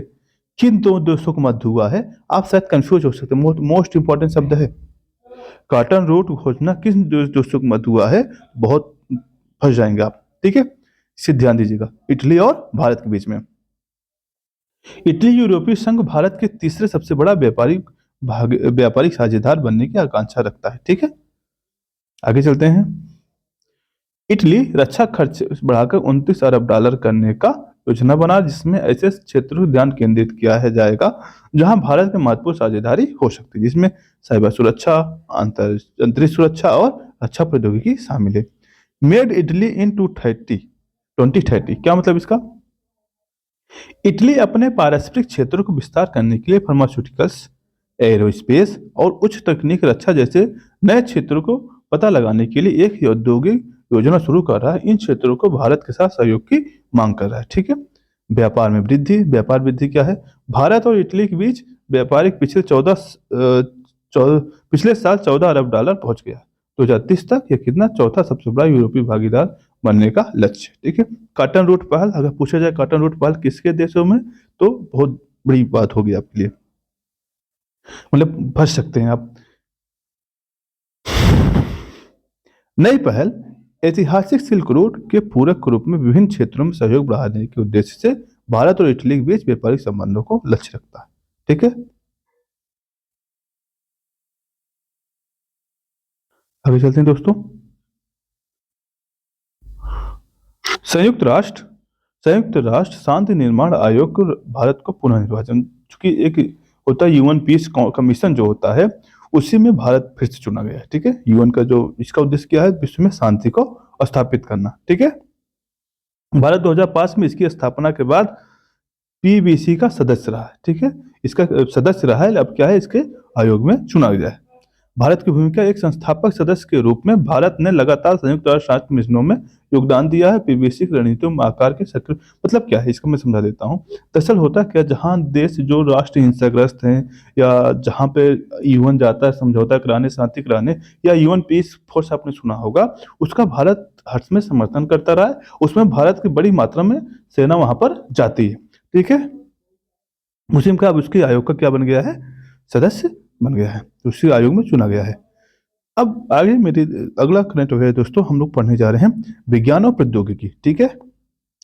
S1: किन दो देशों के मध्य हुआ है? आप शायद कंफ्यूज हो सकते हैं। मोस्ट इंपॉर्टेंट शब्द है कॉटन रोड घोषणा किन देशों के मध्य हुआ है, बहुत फंस जाएंगे आप। ठीक है, इसे ध्यान दीजिएगा, इटली और भारत के बीच में। इटली यूरोपीय संघ भारत के तीसरे सबसे बड़ा व्यापारिक साझेदार बनने की आकांक्षा रखता है। ठीक है, आगे चलते हैं। इटली रक्षा खर्च बढ़ाकर 29 अरब डॉलर करने का योजना बना जिसमें ऐसे क्षेत्रों पर ध्यान केंद्रित किया है जाएगा जहां भारत में महत्वपूर्ण साझेदारी हो सकती है, जिसमें साइबर सुरक्षा, अंतरिक्ष सुरक्षा और रक्षा प्रौद्योगिकी शामिल है। मेड इटली इन 2030 क्या मतलब इसका? इटली अपने पारस्परिक क्षेत्रों को विस्तार करने के लिए फार्मास्यूटिकल्स, एरोस्पेस और उच्च तकनीक रक्षा जैसे नए क्षेत्रों को पता लगाने के लिए एक औद्योगिक योजना शुरू कर रहा है। इन क्षेत्रों को भारत के साथ सहयोग की मांग कर रहा है। ठीक है, व्यापार में वृद्धि। व्यापार वृद्धि क्या है? भारत और इटली के बीच व्यापारिक पिछले साल 14 अरब डॉलर पहुंच गया। 2030 तक यह कितना? चौथा सबसे बड़ा यूरोपीय भागीदार बनने का लक्ष्य। ठीक है, कॉटन रोड पहल, अगर पूछा जाए कॉटन रोड पहल किसके देशों में, तो बहुत बड़ी बात होगी आपके लिए, मतलब फंस सकते हैं आप। नई पहल ऐतिहासिक सिल्क रोड के पूरक के रूप में विभिन्न क्षेत्रों में सहयोग बढ़ाने के उद्देश्य से भारत और इटली के बीच व्यापारिक संबंधों को लक्ष्य रखता है। ठीक है, आगे चलते हैं दोस्तों। संयुक्त राष्ट्र संयुक्त राष्ट्र शांति निर्माण आयोग को भारत को पुनः निर्वाचन, चूंकि एक होता है यूएन पीस कमीशन जो होता है उसी में भारत फिर से चुना गया है। ठीक है, यूएन का जो इसका उद्देश्य क्या है, विश्व में शांति को स्थापित करना। ठीक है, भारत 2005 में इसकी स्थापना के बाद पीबीसी का सदस्य रहा है। ठीक है, इसका सदस्य रहा है, अब क्या है, इसके आयोग में चुना गया है। भारत की भूमिका, एक संस्थापक सदस्य के रूप में भारत ने लगातार संयुक्त राष्ट्र मिशनों में योगदान दिया है। पीबीसी की रणनीतियों में आकार के सक्रिय, मतलब क्या है, इसको मैं समझा देता हूँ। दरअसल होता क्या, जहाँ देश जो राष्ट्र हिंसाग्रस्त हैं या जहाँ पे यूएन जाता है समझौता कराने, शांति कराने, या यूएन पीस फोर्स आपने सुना होगा, उसका भारत हर समय समर्थन करता रहा है। उसमें भारत की बड़ी मात्रा में सेना वहां पर जाती है। ठीक है, मुस्लिम का अब उसके आयोग का क्या बन गया है, सदस्य बन गया है, उसी आयोग में चुना गया है। अब आगे मेरी अगला करंट अफेयर दोस्तों, हम लोग पढ़ने जा रहे हैं विज्ञान और प्रौद्योगिकी। ठीक है,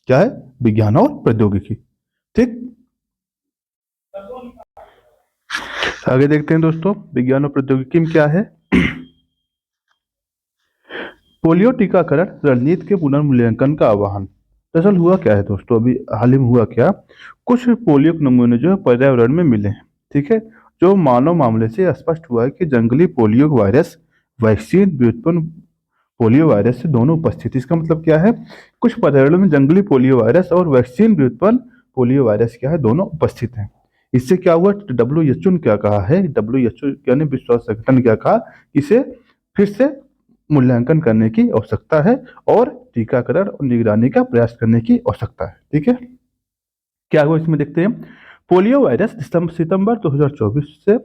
S1: क्या है, विज्ञान और प्रौद्योगिकी। ठीक, आगे देखते हैं दोस्तों, विज्ञान और प्रौद्योगिकी में क्या है। पोलियो टीकाकरण रणनीति के पुनर्मूल्यांकन का आह्वान। दरअसल हुआ क्या है दोस्तों, अभी हाल ही में हुआ क्या, कुछ पोलियो के नमूने जो है पर्यावरण में मिले हैं। ठीक है, जो मानव मामले से स्पष्ट हुआ है कि जंगली पोलियो वायरस वैक्सीन व्युत्पन्न पोलियो वायरस से दोनों उपस्थित। इसका मतलब क्या है, कुछ पर्यावरण में जंगली पोलियो वायरस और वैक्सीन व्युत्पन्न पोलियो वायरस क्या है, दोनों उपस्थित हैं। इससे क्या हुआ, डब्ल्यूएचओ ने क्या कहा है, डब्ल्यूएचओ यानी विश्व स्वास्थ्य संगठन ने क्या कहा, इसे फिर से मूल्यांकन करने की आवश्यकता है और टीकाकरण और निगरानी का प्रयास करने की आवश्यकता है। ठीक है, क्या हुआ इसमें देखते हैं। पोलियो वायरस सितंबर 2024 से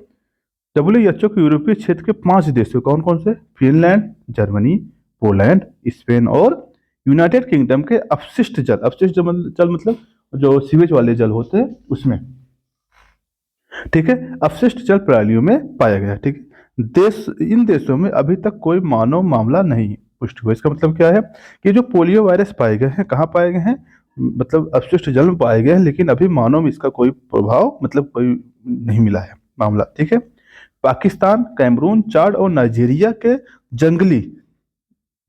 S1: डब्ल्यूएचओ के यूरोपीय क्षेत्र के 5 देशों, कौन कौन से, फिनलैंड, जर्मनी, पोलैंड, स्पेन और यूनाइटेड किंगडम के अपशिष्ट जल, अपशिष्ट जल मतलब जो सीवेज वाले जल होते हैं उसमें, ठीक है, अपशिष्ट जल प्रणालियों में पाया गया। ठीक है, इन देशों में अभी तक कोई मानव मामला नहीं पुष्ट हुआ। इसका मतलब क्या है कि जो पोलियो वायरस पाए गए हैं, कहाँ पाए गए हैं, मतलब अपशिष्ट जल में पाए गए हैं, लेकिन अभी मानव में इसका कोई प्रभाव, मतलब कोई नहीं मिला है मामला। ठीक है, पाकिस्तान, कैमरून, चाड और नाइजीरिया के जंगली,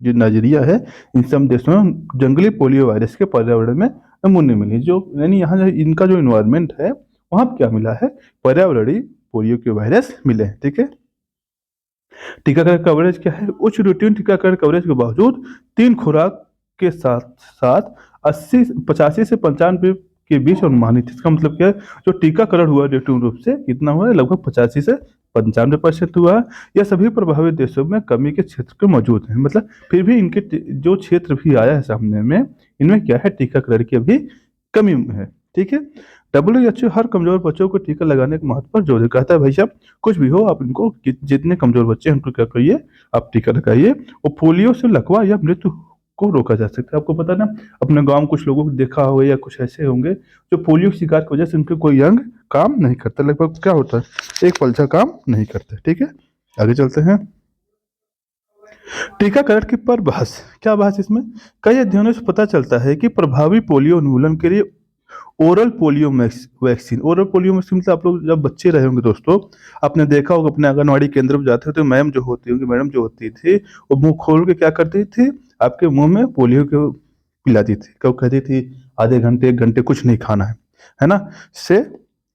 S1: जो नाइजीरिया है, इन सब देशों में जंगली पोलियो वायरस के पर्यावरण में नमूने मिले, जो यानी यहाँ जो इनका जो इन्वायरमेंट है वहां क्या मिला है, पर्यावरणीय पोलियो के वायरस मिले हैं। ठीक है, टीकाकरण कवरेज क्या है, उच्च रूटीन टीकाकरण कवरेज के बावजूद 3 खुराक के साथ साथ 85 से 95 के बीच अनुमानित। इसका मतलब क्या है, जो टीकाकरण हुआ रूटीन रूप से कितना हुआ है, लगभग 85 से 95% हुआ है। यह सभी प्रभावित देशों में कमी के क्षेत्र के मौजूद हैं, मतलब फिर भी इनके जो क्षेत्र भी आया है सामने में, इनमें क्या है, टीकाकरण की अभी कमी है। ठीक है, डब्ल्यूएचओ हर कमजोर बच्चों को टीका लगाने के महत्व पर जोर देता है, कहता है भाई साहब कुछ भी हो, आप इनको जितने कमजोर बच्चे हैं उनको क्या करिए, आप टीका लगाइए, और पोलियो से लकवा या मृत्यु को रोका जा सकता है। आपको पता ना, अपने गांव में कुछ लोगों को देखा हो या कुछ ऐसे होंगे जो पोलियो की शिकार की वजह से उनके कोई अंग काम नहीं करता, लगभग क्या होता है, एक पलसा काम नहीं करता। ठीक है, आगे चलते हैं। टीकाकरण की पर बहस, क्या बहस इसमें, कई अध्ययनों से पता चलता है कि प्रभावी पोलियो उन्मूलन के लिए oral polio vaccine, oral polio vaccine मतलब आप लोग जब बच्चे रहे होंगे दोस्तों, आपने देखा होगा अपने आंगनवाड़ी केंद्र पर जाते हो तो मैम जो होती होंगी, मैडम जो होती थी, वो मुंह खोल के क्या करती थी, आपके मुंह में पोलियो के पिलाती थी, कब कहती थी आधे घंटे 1 घंटे कुछ नहीं खाना है ना, से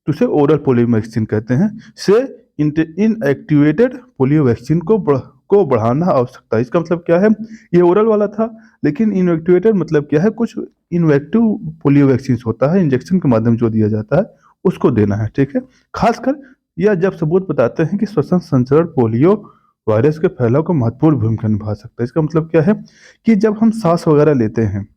S1: उसे ओरल पोलियो वैक्सीन कहते हैं। से इनएक्टिवेटेड पोलियो वैक्सीन को बढ़ाना आवश्यकता है। इसका मतलब क्या है, ये ओरल वाला था, लेकिन इनएक्टिवेटेड मतलब क्या है, कुछ इनवेक्टिव पोलियो वैक्सीन होता है, इंजेक्शन के माध्यम जो दिया जाता है उसको देना है। ठीक है, खासकर यह जब सबूत बताते हैं कि श्वसन संचरण पोलियो वायरस के फैलाव को महत्वपूर्ण भूमिका निभा सकता है। इसका मतलब क्या है कि जब हम सांस वगैरह लेते हैं,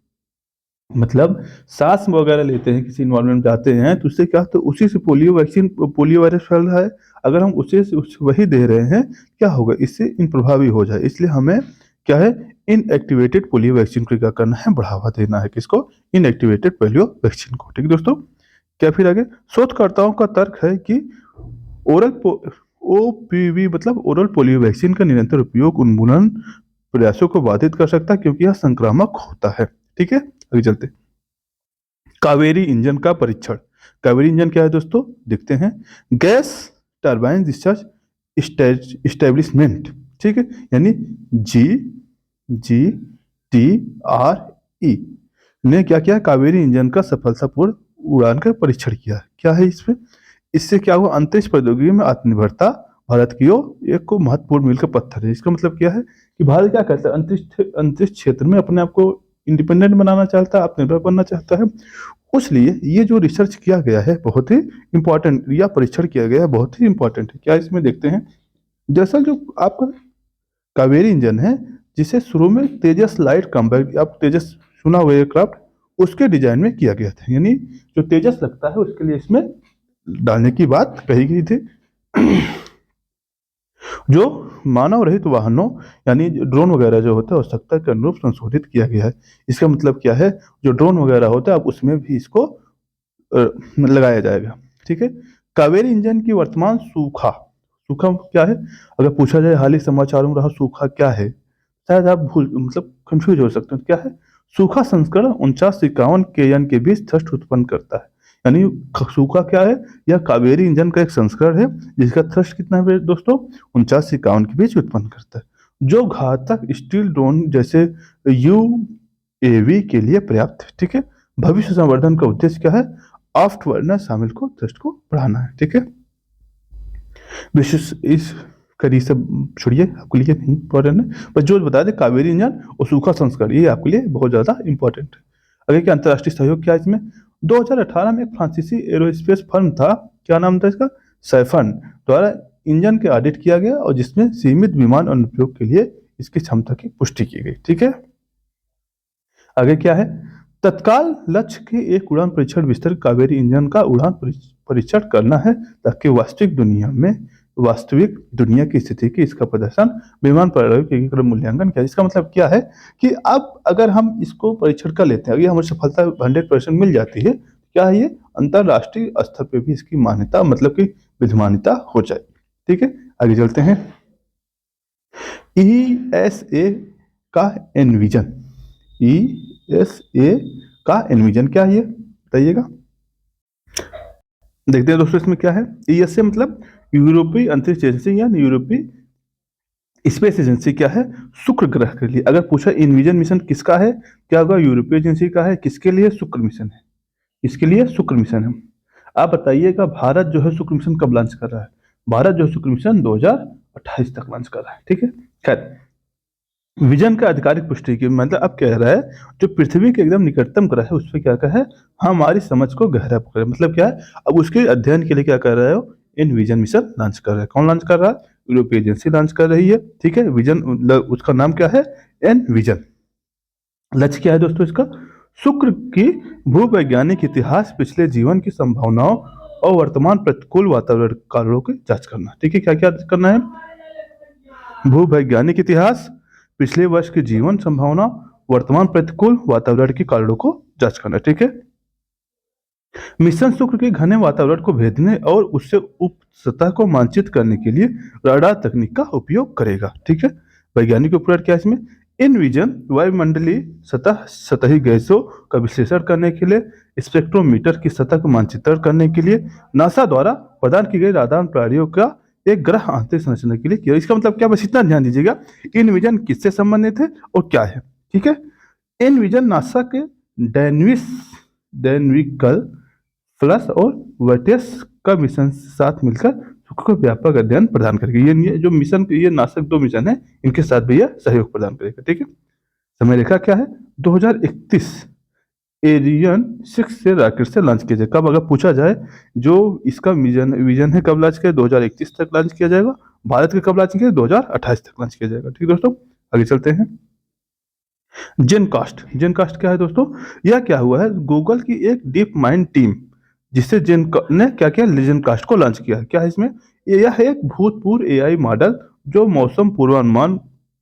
S1: मतलब सांस वगैरह लेते हैं, किसी इन्वायरमेंट में जाते हैं, तो उससे क्या, तो उसी से पोलियो वैक्सीन, पोलियो वायरस फैल रहा है, अगर हम उसे वही दे रहे हैं, क्या होगा, इससे इन प्रभावी हो जाए। इसलिए हमें क्या है, इनएक्टिवेटेड पोलियो वैक्सीन को क्या करना है, बढ़ावा देना है, किसको, इनएक्टिवेटेड पोलियो वैक्सीन को। ठीक है दोस्तों, क्या फिर आगे, शोधकर्ताओं का तर्क है कि ओरल ओपीवी मतलब ओरल पोलियो वैक्सीन का निरंतर उपयोग उन्मूलन प्रयासों को बाधित कर सकता है, क्योंकि यह संक्रामक होता है। ठीक है, आगे चलते। कावेरी इंजन का परीक्षण, कावेरी इंजन क्या है दोस्तों, देखते हैं। गैस टरबाइन डिस्चार्ज इस्टेब्लिशमेंट, ठीक है, यानी GGTRE ने क्या किया, कावेरी इंजन का सफलतापूर्ण उड़ान का परीक्षण किया। क्या है इसमें, इससे क्या हुआ, अंतरिक्ष प्रौद्योगिकी में आत्मनिर्भरता भारत की ओर एक को महत्वपूर्ण मील का पत्थर है। इसका मतलब क्या है कि भारत क्या करता है, अंतरिक्ष क्षेत्र में अपने आप को इंडिपेंडेंट बनाना चाहता है, आत्मनिर्भर बनना चाहता है। उसलिए ये जो रिसर्च किया गया है बहुत ही इंपॉर्टेंट, या परीक्षण किया गया है बहुत ही इंपॉर्टेंट है। क्या इसमें देखते हैं, दरअसल जो आपका कावेरी इंजन है, जिसे शुरू में तेजस लाइट कॉम्बैट, आप तेजस सुना हुआ एयरक्राफ्ट, उसके डिजाइन में किया गया था। यानी जो तेजस लगता है उसके लिए इसमें डालने की बात कही गई थी। जो मानव रहित वाहनों यानी ड्रोन वगैरह जो होता है आवश्यकता के अनुरूप संशोधित किया गया है। इसका मतलब क्या है, जो ड्रोन वगैरह होता है अब उसमें भी इसको लगाया जाएगा। ठीक है। कावेरी इंजन की वर्तमान सूखा, सूखा क्या है, अगर पूछा जाए हाल ही समाचारों में रहा सूखा क्या है, शायद आप भूल मतलब कंफ्यूज हो सकते हैं। क्या है सूखा संस्करण 49-51 केएन के बीच थ्रस्ट उत्पन्न करता है। यानी सूखा क्या है, यह कावेरी इंजन का एक संस्करण है जिसका थ्रस्ट कितना है दोस्तों, 49 से 51 के बीच उत्पन्न करता है, जो घातक स्टील ड्रोन जैसे यूएवी के लिए पर्याप्त है। ठीक है। भविष्य संवर्धन का उद्देश्य क्या है, आफ्ट बर्नर शामिल को थ्रस्ट को बढ़ाना है। ठीक है। विशेष इस कड़ी से छोड़िए, आपके लिए नहीं इंपॉर्टेंट है, पर जो बता दें कावेरी इंजन और सूखा संस्करण ये आपके लिए बहुत ज़्यादा इंपॉर्टेंट है। आगे क्या अंतर्राष्ट्रीय सहयोग क्या है इसमें, 2018 में एक फ्रांसीसी एरोस्पेस फर्म था, क्या नाम था इसका, सैफन, द्वारा इंजन के ऑडिट किया गया और जिसमें सीमित विमान अनुप्रयोग के लिए इसकी क्षमता की पुष्टि की गई। ठीक है। आगे क्या है, तत्काल लक्ष्य की एक उड़ान परीक्षण विस्तार कावेरी इंजन का उड़ान परीक्षण करना है, ताकि वास्तविक दुनिया की स्थिति की इसका प्रदर्शन विमान प्रणाली के एकीकृत मूल्यांकन किया। इसका मतलब क्या है कि अब अगर हम इसको परीक्षण कर लेते हैं, अगर हमें सफलता 100% मिल जाती है, क्या है ये अंतरराष्ट्रीय स्तर पे भी इसकी मान्यता मतलब कि विधिमान्यता हो जाए। ठीक है। आगे चलते हैं, ईएसए का एनविजन, ईएसए का एनविजन क्या है ये बताइएगा। देखते हैं दोस्तों इसमें क्या है, ईएसए मतलब यूरोपीय अंतरिक्ष एजेंसी या यूरोपीय स्पेस एजेंसी क्या है, शुक्र ग्रह के लिए। अगर पूछा इनविजन मिशन किसका है, क्या होगा, यूरोपीय एजेंसी का है, किसके लिए, शुक्र मिशन है, इसके लिए शुक्र मिशन है। आप बताइएगा भारत जो है शुक्र मिशन कब लॉन्च कर रहा है, भारत जो है शुक्र मिशन 2028 तक लॉन्च कर रहा है। ठीक है। खैर, विजन का आधिकारिक पुष्टि की मतलब अब कह रहा है जो पृथ्वी के एकदम निकटतम ग्रह है उस पर क्या कहा है, हमारी समझ को गहरा पकड़े, मतलब क्या है, अब उसके अध्ययन के लिए क्या कर रहा है, इन विजन मिशन लॉन्च कर रहा है। कौन लॉन्च कर रहा है, यूरोपीय एजेंसी लॉन्च कर रही है। ठीक है। विजन उसका नाम क्या है, एन विजन। लक्ष्य क्या है दोस्तों इसका, शुक्र की भूवैज्ञानिक इतिहास, पिछले जीवन की संभावनाओं और वर्तमान प्रतिकूल वातावरण कारणों की जांच करना। ठीक है। क्या क्या करना है, भूवैज्ञानिक इतिहास, पिछले वर्ष की जीवन संभावना, वर्तमान प्रतिकूल वातावरण के कारणों को जांच करना। ठीक है। मिशन शुक्र के घने वातावरण को भेदने और उससे उप सतह को मानचित्र करने के लिए राडार तकनीक का उपयोग करेगा। ठीक है। वैज्ञानिक उपकरण क्या है इसमें, इन विजन वायुमंडलीय सतही गैसों का विश्लेषण करने के लिए, स्पेक्ट्रोमीटर की सतह को मानचित्र करने के लिए नासा द्वारा प्रदान की गई राडार प्रणालियों का एक ग्रह आंतरिक संरचना के लिए किया। इसका मतलब क्या, बस इतना ध्यान दीजिएगा, इन विजन किससे संबंधित है और क्या है। ठीक है। इन विजन नासा के डैनविकल प्लस और वर्टेस का मिशन साथ मिलकर शुक्र को व्यापक अध्ययन प्रदान करेगा। ये जो मिशन, ये नासा 2 मिशन है, इनके साथ भी यह सहयोग प्रदान करेगा। ठीक है। समय रेखा क्या है, 2031 एरियन 6 से रॉकेट से लॉन्च किया जाएगा। कब अगर पूछा जाए जो इसका विजन है कब लॉन्च किया, 2031 तक लॉन्च किया जाएगा। भारत के कब लॉन्च किया, 2028 तक लॉन्च किया जाएगा। ठीक है दोस्तों, आगे चलते हैं। जेनकास्ट, जेनकास्ट क्या है दोस्तों, यह क्या हुआ है, गूगल की एक डीप माइंड टीम जिससे ने क्या किया, जेनकास्ट को लॉन्च किया। क्या है इसमें, यह एक भूतपूर्व एआई मॉडल जो मौसम पूर्वानुमान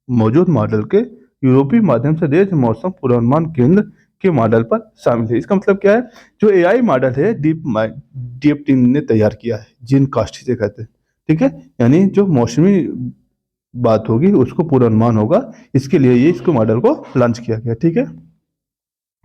S1: मौजूद मॉडल के यूरोपीय माध्यम से देश मौसम पूर्वानुमान केंद्र के मॉडल पर शामिल है। इसका मतलब क्या है, जो एआई मॉडल है डीप टीम ने तैयार किया है, जेनकास्ट इसे कहते हैं। ठीक है। यानी जो मौसमी बात होगी उसको पूर्वानुमान होगा, इसके लिए ये इसको मॉडल को लॉन्च किया गया। ठीक है।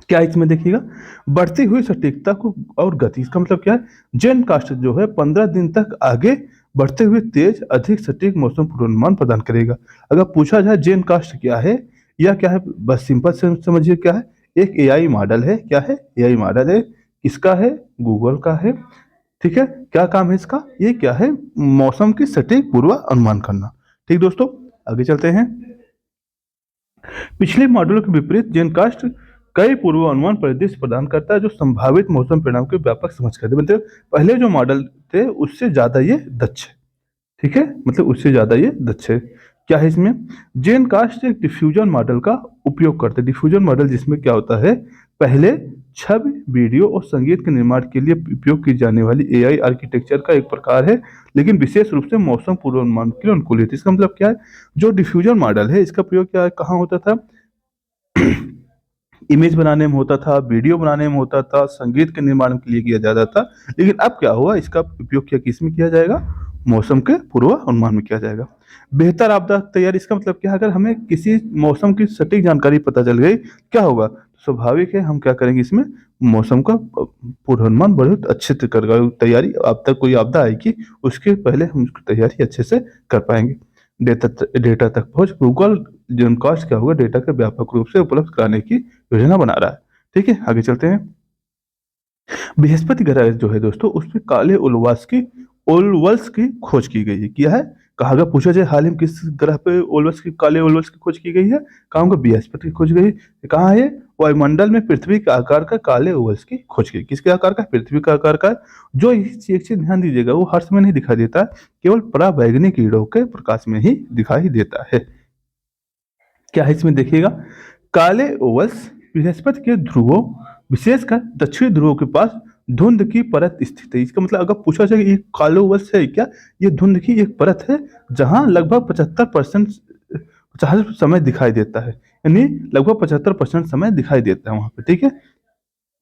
S1: क्या इसमें देखिएगा, बढ़ती हुई सटीकता को और गति, इसका मतलब क्या है, जेनकास्ट जो है 15 दिन तक आगे बढ़ते हुए तेज अधिक सटीक मौसम पूर्वानुमान प्रदान करेगा। अगर पूछा जाए जेनकास्ट क्या है, या क्या है, बस सिंपल से समझिए क्या है, एक एआई मॉडल है। क्या है, एआई मॉडल है, किसका है, गूगल का है, ठीक है, क्या काम है इसका? ये क्या है? मौसम की सटीक पूर्वानुमान करना। ठीक दोस्तों, आगे चलते हैं। पिछले मॉडलों के विपरीत जेनकास्ट कई पूर्वानुमान परिदृश्य प्रदान करता है जो संभावित मौसम परिणाम की व्यापक समझ करते हैं। मतलब पहले जो मॉडल थे उससे ज्यादा ये दक्ष है। ठीक है, मतलब उससे ज्यादा ये दक्ष है। क्या है इसमें? जेनकास्ट एक डिफ्यूजन मॉडल का उपयोग करते हैं। डिफ्यूजन मॉडल जिसमें क्या होता है, पहले छवि, वीडियो और संगीत के निर्माण के लिए उपयोग की जाने वाली एआई आर्किटेक्चर का एक प्रकार है, लेकिन विशेष रूप से मौसम पूर्वानुमान के लिए अनुकूलित है। इसका मतलब क्या है? जो डिफ्यूजन मॉडल है इसका प्रयोग क्या कहाँ होता था? इमेज बनाने में होता था, वीडियो बनाने में होता था, संगीत के निर्माण के लिए किया जाता था। लेकिन अब क्या हुआ, इसका उपयोग क्या किस में किया जाएगा? मौसम के पूर्वानुमान में किया जाएगा। बेहतर आपदा तैयारी, इसका मतलब क्या है? अगर हमें किसी मौसम की सटीक जानकारी पता चल गई, क्या होगा? स्वाभाविक है हम क्या करेंगे इसमें, मौसम का पूर्वानुमान बहुत अच्छे से कर तैयारी, आपदा कोई आपदा आएगी उसके पहले हम उसकी तैयारी अच्छे से कर पाएंगे। डेटा तक पहुंच, गूगल जेनकास्ट क्या होगा, डेटा के व्यापक रूप से उपलब्ध कराने की योजना बना रहा है। ठीक है, आगे चलते हैं। बृहस्पति ग्रह जो है दोस्तों, उसमें काले ओल्वल्स की खोज की गई है। क्या है? कहा, अगर पूछा जाए हाल ही में किस ग्रह पे काले ओल्वल्स की खोज की गई है, कहा होगा बृहस्पति की खोज गई। कहाँ है? वायुमंडल में पृथ्वी के आकार का काले ओवल्स की खोज की। किसके आकार का? पृथ्वी का आकार का। जो एक चीज ध्यान दीजिएगा, वो हर समय नहीं दिखाई देता, केवल पराबैंगनी किरणों के प्रकाश में ही दिखाई देता है। क्या है इसमें देखिएगा, काले ओवल्स बृहस्पति के ध्रुवों, विशेषकर दक्षिणी ध्रुवों के पास धुंध की परत स्थित है। इसका मतलब अगर पूछा जाए कि ये काले ओवल्स है क्या, ये धुंध की एक परत है जहां लगभग 75% 50 समय दिखाई देता है, यानी लगभग 75% समय दिखाई देता है वहां पे। ठीक है,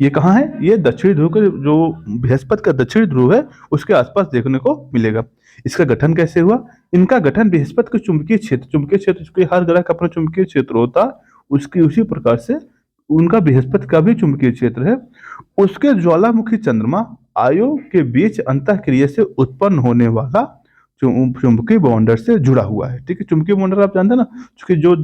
S1: ये कहाँ है? ये दक्षिणी ध्रुव के, जो बृहस्पति का दक्षिणी ध्रुव है उसके आसपास देखने को मिलेगा। इसका गठन कैसे हुआ? इनका गठन बृहस्पति के चुंबकीय क्षेत्र, चूंकि हर ग्रह का अपना चुंबकीय क्षेत्र होता, उसकी उसी प्रकार से उनका बृहस्पति का भी चुंबकीय क्षेत्र है। उसके ज्वालामुखी चंद्रमा आयो के बीच अंतःक्रिया से उत्पन्न होने वाला चुंबकीय बॉन्डर से जुड़ा हुआ है। ठीक है, चुंबकीय बॉन्डर आप जानते हैं ना, क्योंकि जो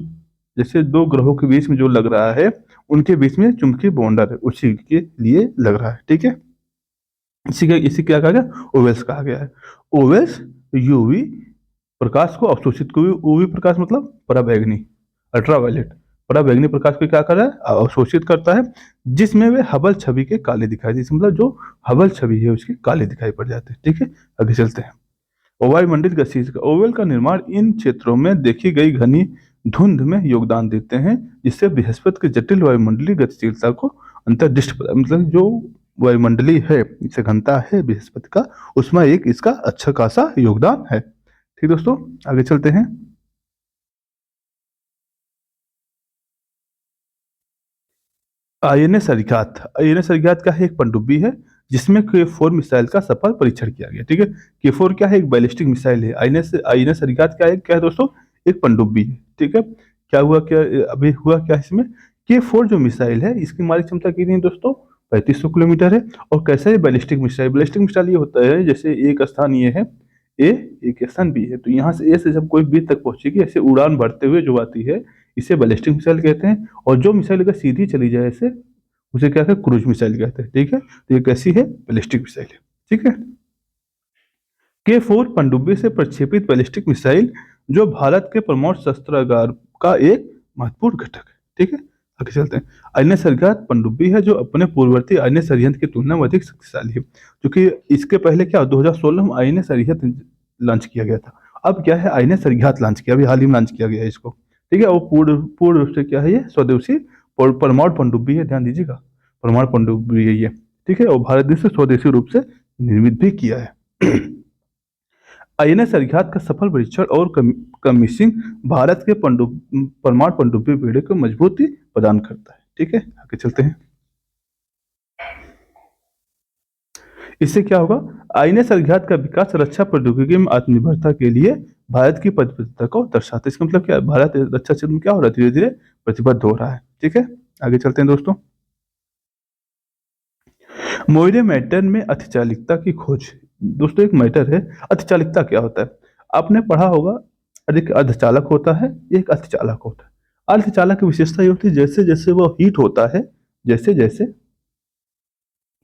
S1: जैसे दो ग्रहों के बीच में जो लग रहा है, उनके बीच में चुंबकीय बॉन्डर है, उसी के लिए लग रहा है। ठीक है, इसी क्या कहा गया? ओवेल्स कहा गया है। ओवेल्स यूवी प्रकाश को अवशोषित, यूवी प्रकाश मतलब पराबैंगनी, अल्ट्रावायलेट पराबैंगनी प्रकाश को क्या कर रहा है? अवशोषित करता है, जिसमें वे हबल छवि के काले दिखाई देते, मतलब जो हबल छवि है उसके काले दिखाई पड़ जाते हैं। ठीक है, आगे चलते हैं। वायुमंडलीय गतिशील का ओवेल का निर्माण इन क्षेत्रों में देखी गई घनी धुंध में योगदान देते हैं, जिससे बृहस्पति की जटिल वायुमंडलीय गतिशीलता को अंतर्दृष्ट, मतलब जो वायुमंडलीय है, इसे घनता है बृहस्पति का, उसमें एक इसका अच्छा खासा योगदान है। ठीक दोस्तों, आगे चलते हैं। आईएनएस अरिहंत का है एक पनडुब्बी है जिसमें के4 मिसाइल का सफल परीक्षण किया गया। ठीक है, के4 क्या है? एक बैलिस्टिक मिसाइल है। आईएनएस आईएनएस अरिहंत क्या है दोस्तों? एक पनडुब्बी है। ठीक है, क्या हुआ, क्या अभी हुआ क्या इसमें? के4 जो मिसाइल है इसकी मारक क्षमता कितनी है दोस्तों? 3500 किलोमीटर है। और कैसा है बैलिस्टिक मिसाइल ये होता है, जैसे एक स्थान ये है ए, एक स्थान बी है, तो यहाँ से ए से जब कोई बी तक पहुंचेगी, ऐसे उड़ान भरते हुए जो आती है, इसे बैलिस्टिक मिसाइल कहते हैं। और जो मिसाइल अगर सीधी चली जाए ऐसे, उसे क्या कहते हैं? क्रूज मिसाइल कहते हैं। ठीक है, तो ये कैसी है? बैलिस्टिक मिसाइल है। ठीक है, के4 पनडुब्बी से प्रक्षेपित बैलिस्टिक मिसाइल जो भारत के परमाणु शस्त्रागार का एक महत्वपूर्ण घटक है। ठीक है, आगे चलते हैं। आईएनएस अरिहंत पनडुब्बी है जो अपने पूर्ववर्ती आईएनएस अरिहंत की तुलना में अधिक शक्तिशाली है, क्योंकि इसके पहले क्या 2016 में आईएनएस अरिहंत लॉन्च किया गया था। अब क्या है? आईएनएस अरिहंत लॉन्च किया, अभी हाल ही में लॉन्च किया गया है इसको। ठीक है, और पूर्ण रूप से क्या है? ये स्वदेशी परमाणु पनडुब्बी है, ध्यान दीजिएगा, परमाणु पनडुब्बी है ये। ठीक है, और भारत देश से स्वदेशी रूप से निर्मित भी किया है। आईएनएस अरिहंत का सफल परीक्षण और कमीशिंग भारत के परमाणु पनडुब्बी बेड़े को मजबूती प्रदान करता है। ठीक है, आगे चलते हैं। इससे क्या होगा? आईएनएस अरिहंत का विकास रक्षा प्रौद्योगिकी में आत्मनिर्भरता के लिए भारत की प्रतिबद्धता को दर्शाता है। इसका मतलब क्या है? भारत रक्षा क्षेत्र में क्या हो रहा है? धीरे धीरे प्रतिबद्ध हो रहा है। ठीक है, आगे चलते हैं दोस्तों। मोइरे मैटर में अतिचालिकता की खोज। दोस्तों एक मैटर है, अतिचालिकता क्या होता है? आपने पढ़ा होगा, अधिक अर्धचालक होता है, एक अतिचालक होता है। अर्धचालक की विशेषता ये होती है, जैसे जैसे वो हीट होता है, जैसे जैसे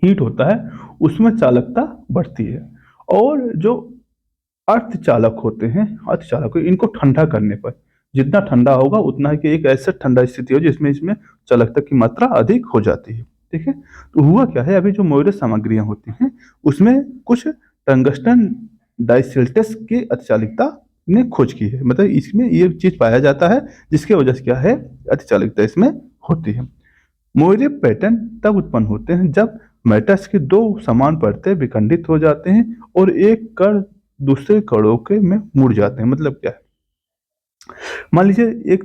S1: हीट होता है उसमें चालकता बढ़ती है। और जो अर्धचालक होते हैं, अर्धचालक इनको ठंडा करने पर जितना ठंडा होगा उतना ही कि एक ऐसा ठंडा स्थिति हो जिसमें इसमें चालकता की मात्रा अधिक हो जाती है। ठीक है, तो हुआ क्या है, अभी जो मोइरे सामग्रियां होती हैं उसमें कुछ टंगस्टन डाइसिल्टेस की अतिचालकता ने खोज की है, मतलब इसमें ये चीज पाया जाता है जिसकी वजह से क्या है, अतिचालकता इसमें होती है। मोइरे पैटर्न तब उत्पन्न होते हैं जब मैटर्स की दो समान परतें विखंडित हो जाते हैं और एक कण दूसरे कणों के में मुड़ जाते हैं। मतलब क्या है, मान लीजिए एक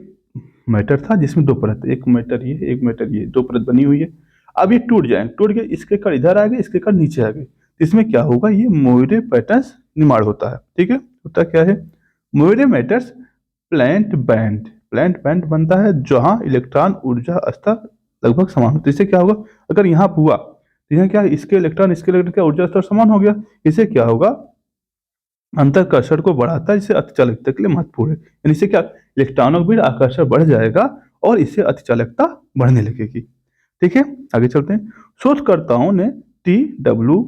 S1: मैटर था जिसमें दो परत, एक मैटर ये एक मैटर ये, दो परत बनी हुई है। अब ये टूट जाए, टूट गए, इसके कण इधर आ गए, इसके कण नीचे आ गए, तो इसमें क्या होगा, ये मोइरे पैटर्न निर्माण होता है। ठीक है, होता क्या है, मोइरे मैटर्स प्लांट बैंड बनता है जहां इलेक्ट्रॉन ऊर्जा स्तर लगभग समान होता है। इससे क्या होगा, अगर यहाँ हुआ तो यहाँ क्या है, इसके इलेक्ट्रॉन का ऊर्जा स्तर समान हो गया, इससे क्या होगा, अंतरकर्षण को बढ़ाता है, इससे अतिचालकता के लिए महत्वपूर्ण है। यानी इससे क्या, इलेक्ट्रॉनों का भी आकर्षण बढ़ जाएगा और इससे अतिचालकता बढ़ने लगेगी। ठीक है, आगे चलते हैं। शोधकर्ताओं ने TW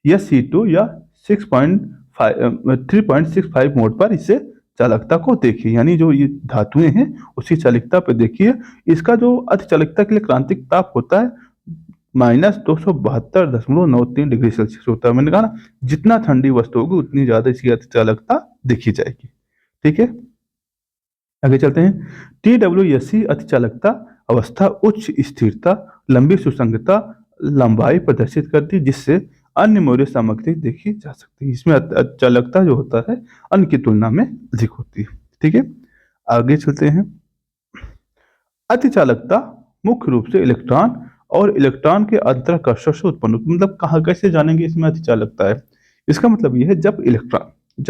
S1: या C2 या 3.65 मोड पर इससे चालकता को देखी, यानी जो ये धातुएं हैं उसकी चालकता पर देखिए। इसका जो अतिचालकता के लिए क्रांतिक ताप होता है -272.93 डिग्री सेल्सियस होता है। मैंने कहा ना, जितना ठंडी वस्तु होगी उतनी ज्यादा इसकी अतिचालकता देखी जाएगी। ठीक है, आगे चलते हैं। TWSC अतिचालकता अवस्था उच्च स्थिरता, लंबी सुसंगतता, लंबाई प्रदर्शित करती है जिससे अन्य मोइरे सामग्री देखी जा सकती है। इसमें अतिचालकता जो होता है अन्य की तुलना में अधिक होती है। ठीक है, आगे चलते हैं। अतिचालकता मुख्य रूप से इलेक्ट्रॉन और इलेक्ट्रॉन के अंतरकर्षण से उत्पन्न होती है। मतलब कहाँ कैसे जानेंगे इसमें अतिचालकता है, इसका मतलब ये है जब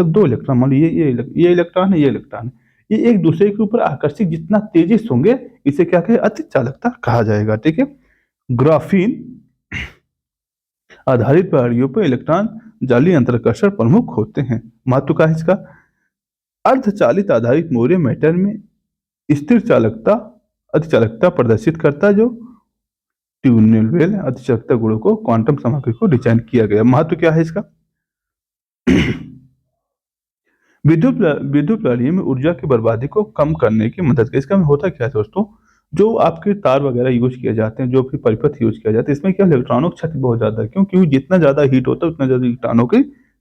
S1: दो इलेक्ट्रॉन, मान लीजिए ये इलेक्ट्रॉन है, ये इलेक्ट्रॉन है, ये एक दूसरे के ऊपर आकर्षित जितना तेजी से होंगे इसे क्या कहे, अतिचालकता कहा जाएगा। ठीक है, ग्राफीन आधारित प्रणालियों पर इलेक्ट्रॉन जाली अंतरकर्षण प्रमुख होते हैं। महत्व का है इसका, अर्धचालित आधारित मोइरे मैटर में स्थिर चालकता अतिचालकता प्रदर्शित करता है, जो ट्यूनेलवेल अतिचालकता गुणों को क्वांटम सामग्री को डिजाइन किया गया। महत्व क्या है इसका, विद्युत प्रणाली में ऊर्जा की बर्बादी को कम करने की मदद कर। इसका होता क्या है दोस्तों, जो आपके तार वगैरह यूज किए जाते हैं, जो भी परिपथ यूज किया जाता है, इसमें क्या इलेक्ट्रॉनों की क्षति बहुत ज्यादा है। क्यों, क्योंकि जितना ज्यादा हीट होता है उतना ज्यादा इलेक्ट्रॉनों की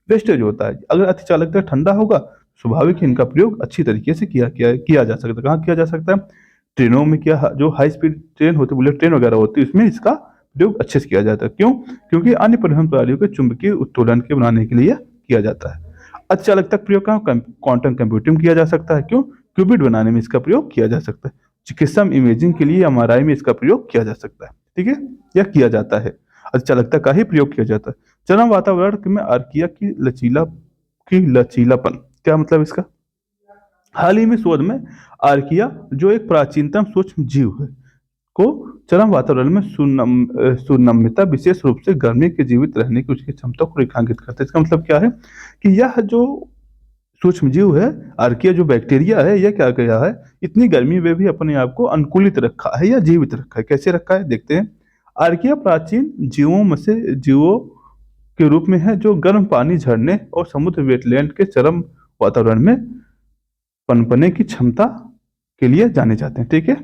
S1: वेस्टेज होता है। अगर अतिचालकता ठंडा होगा, स्वाभाविक ही इनका प्रयोग अच्छी तरीके से किया जा सकता है। कहाँ किया जा सकता है, ट्रेनों में, क्या जो हाई स्पीड ट्रेन होती है, बुलेट ट्रेन वगैरह होती है, उसमें इसका प्रयोग अच्छे से किया जाता है। क्यों, क्योंकि अन्य परिवहन प्रणालियों के चुंबकीय उत्तोलन के बनाने के लिए किया जाता है। अतिचालकता का प्रयोग क्वांटम कंप्यूटिंग किया जा सकता है। क्यों, क्यूबिट बनाने में इसका प्रयोग किया जा सकता है। चिकित्सा इमेजिंग के लिए MRI में इसका प्रयोग किया जा सकता है। ठीक है, यह किया जाता है, अतिचालकता का ही प्रयोग किया जाता है। चरम वातावरण में अर्किया की लचीलापन, क्या मतलब इसका, हाल ही में शोध में आर्किया जो एक प्राचीनतम सूक्ष्म जीव है को चरम वातावरण में सुनम्यता, विशेष रूप से गर्मी के जीवित रहने की उसकी क्षमता को रेखांकित करता है। इसका मतलब क्या है कि यह जो सूक्ष्म जीव है, आर्किया जो बैक्टीरिया है, यह क्या किया है, इतनी गर्मी में भी अपने आप को अनुकूलित रखा है या जीवित रखा है। कैसे रखा है, देखते हैं। आर्किया प्राचीन जीवों में से जीवों के रूप में है जो गर्म पानी झरने और समुद्र वेटलैंड के चरम वातावरण में पनपने की क्षमता के लिए जाने जाते हैं। ठीक है,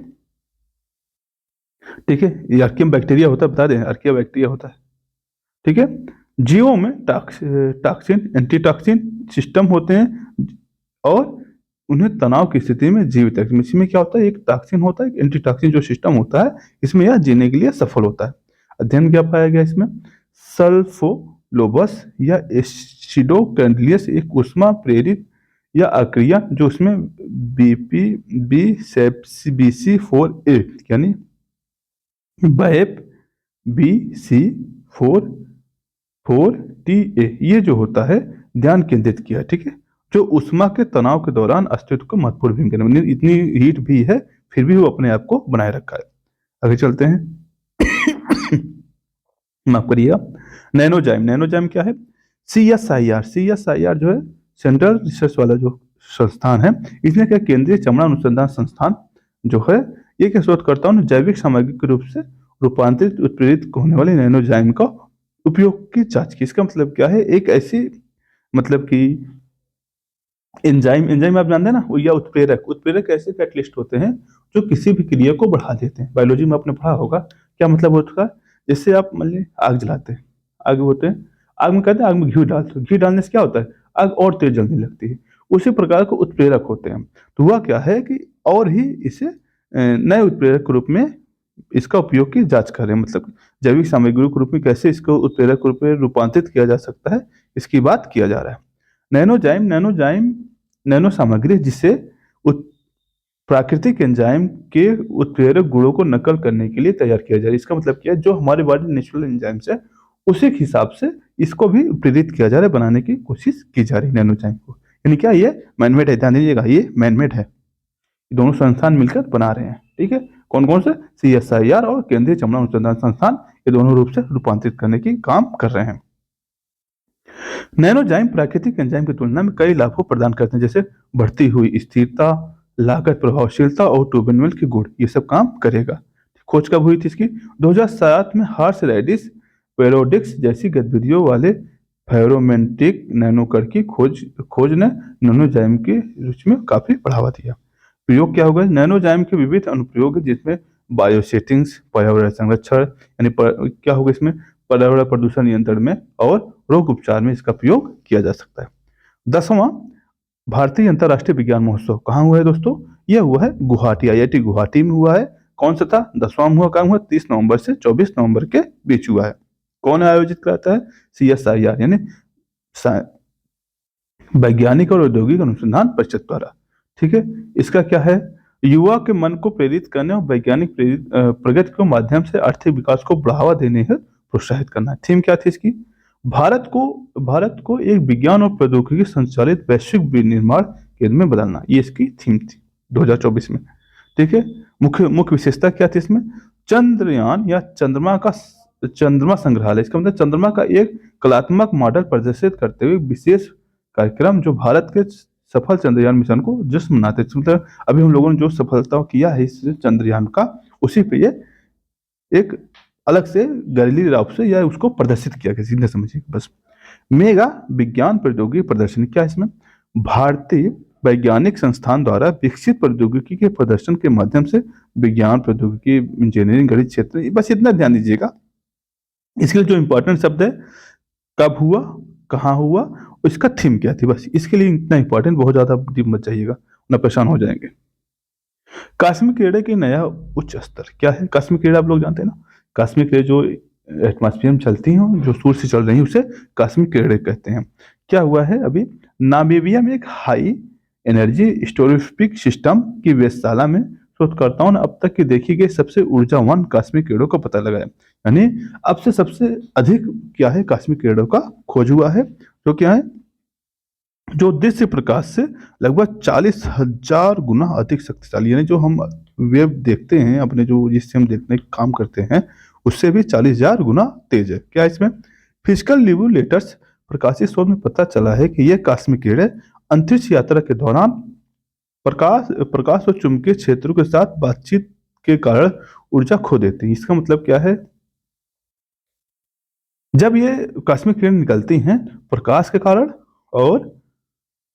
S1: ठीक है, ये आर्कियम बैक्टीरिया होता है, बता दें, आर्किया बैक्टीरिया होता है। ठीक है, जीवों में टॉक्सिन एंटीटॉक्सिन सिस्टम होते हैं और उन्हें तनाव की स्थिति में जीवित रखते हैं। इसमें क्या होता है, एक टॉक्सिन होता है, एक एंटीटॉक्सिन जो सिस्टम होता है, इसमें यह जीने के लिए सफल होता है। अध्ययन क्या पाया गया इसमें, सल्फोलोबस या एसिडोकैंडिलियस एक ऊष्मा प्रेरित या अक्रिया जो उसमें BC4A यानी BAP BC4TA ये जो होता है ध्यान केंद्रित किया। ठीक है, जो उष्मा के तनाव के दौरान अस्तित्व को महत्वपूर्ण भूमिका निभाती, इतनी हीट भी है फिर भी वो अपने आप को बनाए रखा है। आगे चलते हैं। माफ करिएगा, नैनोजाइम क्या है, CSIR जो है सेंट्रल रिसर्च वाला जो संस्थान है, इसने क्या केंद्रीय चमड़ा अनुसंधान संस्थान जो है, ये क्या शोधकर्ताओं ने जैविक सामग्री के रूप से रूपांतरित उत्प्रेरित होने वाले नैनोजाइम का उपयोग की जांच की। इसका मतलब क्या है, एक ऐसी मतलब कि एंजाइम एंजाइम आप जानते हैं ना, या उत्प्रेरक उत्प्रेरक ऐसे कैटलिस्ट होते हैं जो किसी भी क्रिया को बढ़ा देते हैं। बायोलॉजी में आपने पढ़ा होगा, क्या मतलब होता है। जैसे आप मान लीजिए आग जलाते हैं, आग होते हैं, आग में कहते हैं आग में घी डालते हो, घी डालने से क्या होता है, आग और तेज जलने लगती है। उसी प्रकार के उत्प्रेरक होते हैं। तो हुआ क्या है कि और ही इसे नए उत्प्रेरक के रूप में इसका उपयोग की जांच कर रहे हैं, मतलब जैविक सामग्री के रूप में कैसे इसको उत्प्रेरक के रूप में रूपांतरित किया जा सकता है, इसकी बात किया जा रहा है। नैनोजाइम नैनोजाइम नैनो सामग्री है जिसे प्राकृतिक एंजाइम के उत्प्रेरक गुणों को नकल करने के लिए तैयार किया जाए। इसका मतलब क्या है, जो हमारे बॉडी नेचुरल एंजाइम्स है उसी के हिसाब से इसको भी प्रेरित किया जा रहा है, बनाने की कोशिश की जा रही है नैनोजाइम को। यानी क्या, ये मैनमेड है, ध्यान दीजिएगा, ये मैनमेड है। दोनों संस्थान मिलकर बना रहे हैं, ठीक है। कौन कौन से, CSIR और केंद्रीय चमड़ा अनुसंधान संस्थान, ये दोनों रूप से रूपांतरित करने की काम कर रहे हैं। नैनोजाइम प्राकृतिक एंजाइम की तुलना में कई लाभों प्रदान करते हैं, जैसे बढ़ती हुई स्थिरता, लागत प्रभावशीलता और टूबेनवेल के गुण, ये सब काम करेगा। खोज कब हुई थी इसकी, 2007 में हार्स रेडिस पेरोडिक्स जैसी गतिविधियों वाले फेरोमेंटिक नैनोकण की खोज खोज ने नैनोजाइम की रुचि में काफी बढ़ावा दिया। प्रयोग क्या होगा, नैनोजाइम के विविध अनुप्रयोग है, जिसमें बायोसेटिंग्स पर्यावरण संरक्षण, क्या होगा इसमें, पर्यावरण प्रदूषण नियंत्रण में और रोग उपचार में इसका प्रयोग किया जा सकता है। 10वां भारतीय अंतर्राष्ट्रीय विज्ञान महोत्सव कहाँ हुआ है दोस्तों, यह हुआ है गुवाहाटी, IIT गुवाहाटी में हुआ है। कौन सा था, 10वां हुआ, कहाँ हुआ, 30 नवंबर से 24 नवंबर के बीच हुआ है। कौन आयोजित कराता है, CSIR यानी वैज्ञानिक और औद्योगिक अनुसंधान परिषद द्वारा, ठीक है। इसका क्या है, युवा के मन को प्रेरित करने और वैज्ञानिक प्रगति के माध्यम से आर्थिक विकास को बढ़ावा देने हेतु प्रोत्साहित करना है। थीम क्या थी इसकी, भारत को एक विज्ञान और प्रौद्योगिकी संचालित वैश्विक विनिर्माण केंद्र में बदलना, ये इसकी थीम थी 2024 में, ठीक है। मुख्य मुख्य विशेषता क्या थी इसमें, चंद्रयान या चंद्रमा संग्रहालय, इसका मतलब चंद्रमा का एक कलात्मक मॉडल प्रदर्शित करते हुए विशेष कार्यक्रम जो भारत के सफल चंद्रयान मिशन को जश्न मनाते हैं। मतलब अभी हम लोगों ने जो सफलता किया है इस चंद्रयान का, उसी पे ये एक अलग से घरेलू रूप से या उसको प्रदर्शित किया गया, सीधे समझिए बस। मेगा विज्ञान प्रौद्योगिकी प्रदर्शनी, क्या है इसमें, भारतीय वैज्ञानिक संस्थान द्वारा विकसित प्रौद्योगिकी के प्रदर्शन के माध्यम से विज्ञान प्रौद्योगिकी इंजीनियरिंग गणित क्षेत्र, बस इतना ध्यान दीजिएगा। इसके लिए जो इंपॉर्टेंट शब्द है, कब हुआ, कहाँ हुआ, और इसका थीम क्या थी, बस इसके लिए इतना इंपॉर्टेंट, बहुत ज्यादा डीप मत जाइएगा ना, परेशान हो जाएंगे। काश्मीर कीड़े की नया उच्च स्तर क्या है, काश्मीर कीड़ा आप लोग जानते हैं ना, काश्मीर कीड़े जो एटमॉस्फेयर में चलती हैं, जो सूर्य से चल रही हैं, उसे काश्मीर कीड़े कहते हैं। क्या हुआ है अभी, नामीबिया में एक हाई एनर्जी स्टोरेज सिस्टम की वेधशाला में शोधकर्ताओं ने अब तक की देखी गई सबसे ऊर्जावान काश्मीर कीड़ों का पता लगाया। यानी अब से सबसे अधिक क्या है, काश्मीर कीड़ों का खोज हुआ है, जो क्या है, जो दृश्य प्रकाश से लगभग 40,000 गुना अधिक शक्तिशाली, यानी जो हम वेब देखते हैं अपने, जो जिससे हम देखने का काम करते हैं, उससे भी 40,000 गुना तेज है। क्या इसमें, फिजिकल लिबुलेटर्स प्रकाशित शोध में पता चला है कि यह काश्मीर कीड़े अंतरिक्ष यात्रा के दौरान प्रकाश प्रकाश और चुंबकीय क्षेत्रों के साथ बातचीत के कारण ऊर्जा खो देते हैं। इसका मतलब क्या है, जब ये काश्मीर किरण निकलती हैं प्रकाश के कारण और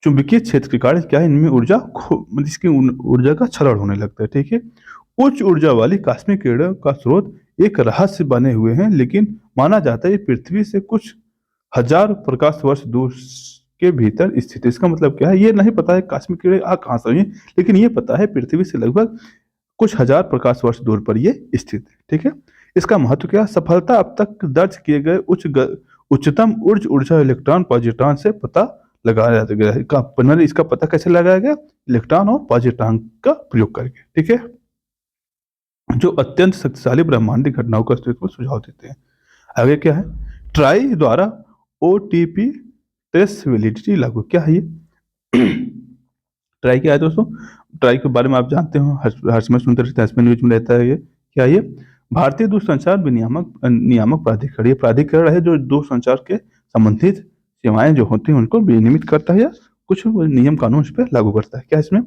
S1: चुंबकीय क्षेत्र के कारण, क्या है, इनमें मतलब इसकी ऊर्जा का क्षरण होने लगता है, ठीक है। उच्च ऊर्जा वाली काश्मीर किरणों का स्रोत एक रहस्य बने हुए हैं, लेकिन माना जाता है ये पृथ्वी से कुछ हजार प्रकाश वर्ष दूर के भीतर स्थित है। इसका मतलब क्या है, ये नहीं पता है काश्मीर किरण आ कहाँ से हुई है, लेकिन ये पता है पृथ्वी से लगभग कुछ हजार प्रकाश वर्ष दूर पर ये स्थित है, ठीक है। इसका महत्व क्या, सफलता अब तक दर्ज किए गए उच्चतम उच्च ऊर्जा इलेक्ट्रॉन पॉजिट्रॉन से पता लगाया गया है। मतलब इसका पता कैसे लगाया गया, इलेक्ट्रॉन और पॉजिट्रॉन का प्रयोग करके, ठीक है, जो अत्यंत शक्तिशाली ब्रह्मांडिक घटनाओं का अस्तित्व को सुझाव देते हैं। आगे क्या है, ट्राई द्वारा OTP ट्रेसेबिलिटी लागू, क्या है ये ट्राई क्या है दोस्तों, ट्राई के बारे में आप जानते हो, हर समय सुनते रहते हैं, न्यूज में रहता है ये। क्या ये भारतीय दूरसंचार विनियामक नियामक प्राधिकरण, ये प्राधिकरण है जो दूरसंचार के संबंधित सेवाएं जो होती हैं उनको विनियमित करता है या कुछ नियम कानून इस पर लागू करता है। क्या इसमें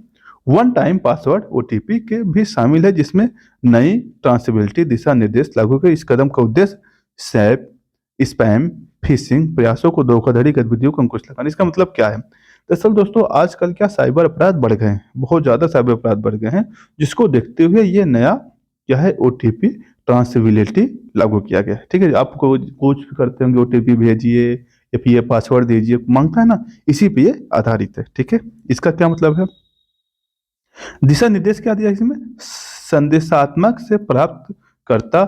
S1: वन टाइम पासवर्ड OTP के भी शामिल है, जिसमें नई ट्रांसबिलिटी दिशा निर्देश लागू कर। इस कदम का उद्देश्य सैप स्पैम, फिशिंग प्रयासों को, धोखाधड़ी गतिविधियों को अंकुश लगाना। इसका मतलब क्या है? दरअसल दोस्तों आजकल क्या साइबर अपराध बढ़ गए हैं, बहुत ज़्यादा साइबर अपराध बढ़ गए हैं, जिसको देखते हुए ये नया क्या है, ओटीपी ट्रांसबिलिटी लागू किया गया है। ठीक है, आपको कुछ भी करते होंगे ओटीपी भेजिए या फिर ये पासवर्ड दीजिए मांगता है ना, इसी पे ये आधारित है। ठीक है, इसका क्या मतलब है? दिशा निर्देश क्या दिया इसमें? संदेशात्मक से प्राप्त करता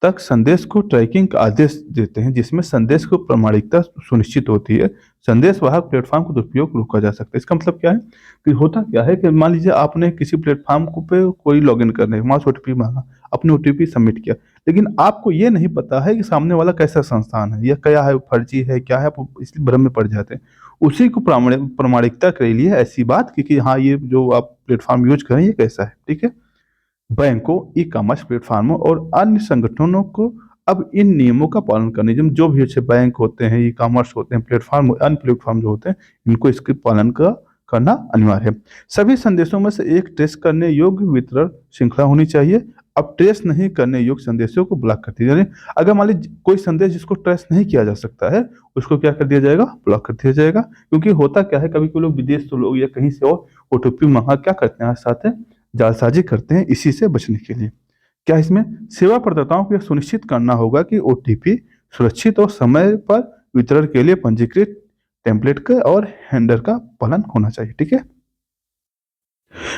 S1: तक संदेश को ट्रैकिंग का आदेश देते हैं, जिसमें संदेश को प्रामाणिकता सुनिश्चित होती है। संदेश वाहक प्लेटफॉर्म को दुरुपयोग रोका जा सकता है। इसका मतलब क्या है कि होता क्या है कि मान लीजिए आपने किसी प्लेटफॉर्म को पे कोई लॉगिन करने वहां से ओटीपी मांगा, अपने ओटीपी सबमिट किया, लेकिन आपको ये नहीं पता है कि सामने वाला कैसा संस्थान है या क्या है, फर्जी है क्या है, आप इसलिए भ्रम में पड़ जाते हैं। उसी को प्रामाणिकता के लिए ऐसी बात कि हाँ ये जो आप प्लेटफॉर्म यूज करें ये कैसा है। ठीक है, बैंकों, ई कॉमर्स प्लेटफॉर्मों और अन्य संगठनों को अब इन नियमों का पालन करने, जो भी अच्छे बैंक होते हैं, ई कॉमर्स होते हैं, प्लेटफॉर्म, अन्य प्लेटफॉर्म जो होते हैं, इनको इसके पालन का करना अनिवार्य है। सभी संदेशों में से एक ट्रेस करने योग्य वितरण श्रृंखला होनी चाहिए। अब ट्रेस नहीं करने योग्य संदेशों को ब्लॉक कर दिया, यानी अगर मान लीजिए कोई संदेश जिसको ट्रेस नहीं किया जा सकता है, उसको क्या कर दिया जाएगा? ब्लॉक कर दिया जाएगा। क्योंकि होता क्या है, कभी कोई लोग विदेश से लोग या कहीं से और ओटीपी मंगा क्या करते हैं, साथ में जालसाजी करते हैं, इसी से बचने के लिए क्या इसमें सेवा प्रदाताओं को यह सुनिश्चित करना होगा कि ओटीपी सुरक्षित और समय पर वितरण के लिए पंजीकृत टेम्पलेट का और हैंडलर का पालन होना चाहिए। ठीक है,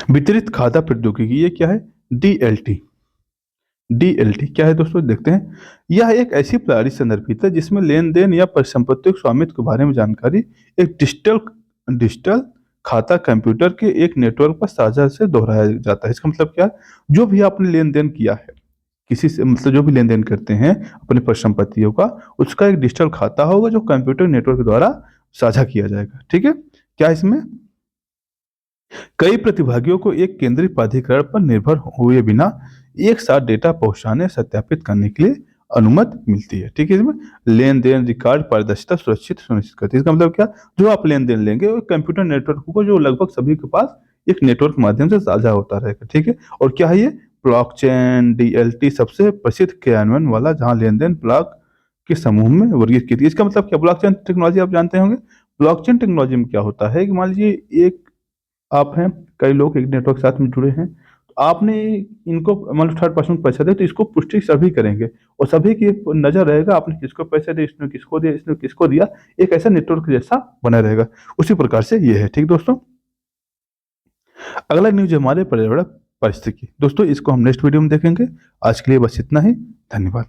S1: वितरित खाता प्रौद्योगिकी, ये क्या है? डीएलटी। डीएलटी क्या है दोस्तों, देखते हैं। यह एक ऐसी प्रणाली संदर्भित है जिसमें लेन देन या परिसंपत्ति के स्वामित्व के बारे में जानकारी एक डिजिटल खाता कंप्यूटर के एक नेटवर्क पर साझा से दोहराया जाता है। इसका मतलब क्या है? जो भी आपने लेन देन किया है किसी से, मतलब जो भी लेन देन करते हैं अपनी परिसंपत्तियों का, उसका एक डिजिटल खाता होगा जो कंप्यूटर नेटवर्क द्वारा साझा किया जाएगा। ठीक है, क्या इसमें कई प्रतिभागियों को एक केंद्रीय प्राधिकरण पर निर्भर हुए बिना एक साथ डेटा पहुंचाने सत्यापित करने के लिए अनुमति मिलती है। ठीक है, इसमें लेन देन रिकॉर्ड पारदर्शिता सुरक्षित सुनिश्चित करती है। इसका मतलब क्या? जो आप लेन देन लेंगे वो कंप्यूटर नेटवर्क को, जो लगभग सभी के पास एक नेटवर्क माध्यम से साझा होता रहेगा। ठीक है, और क्या है ये? ब्लॉकचेन डीएलटी सबसे प्रसिद्ध क्रियान्वयन वाला जहां लेन देन ब्लॉक के समूह में वर्गीकृत की थी। इसका मतलब क्या? ब्लॉकचेन टेक्नोलॉजी आप जानते होंगे। ब्लॉकचेन टेक्नोलॉजी में क्या होता है कि मान लीजिए एक आप हैं, कई लोग एक नेटवर्क साथ में जुड़े हैं, तो आपने इनको मतलब थर्ड पर्सन को पैसा दे तो इसको पुष्टि सभी करेंगे और सभी की नजर रहेगा आपने किसको पैसे दिए, इसने किसको दिया, इसने किसको दिया, एक ऐसा नेटवर्क जैसा बना रहेगा। उसी प्रकार से ये है। ठीक दोस्तों, अगला न्यूज हमारे पर्यावरण परिस्थिति। दोस्तों इसको हम नेक्स्ट वीडियो में देखेंगे। आज के लिए बस इतना ही। धन्यवाद।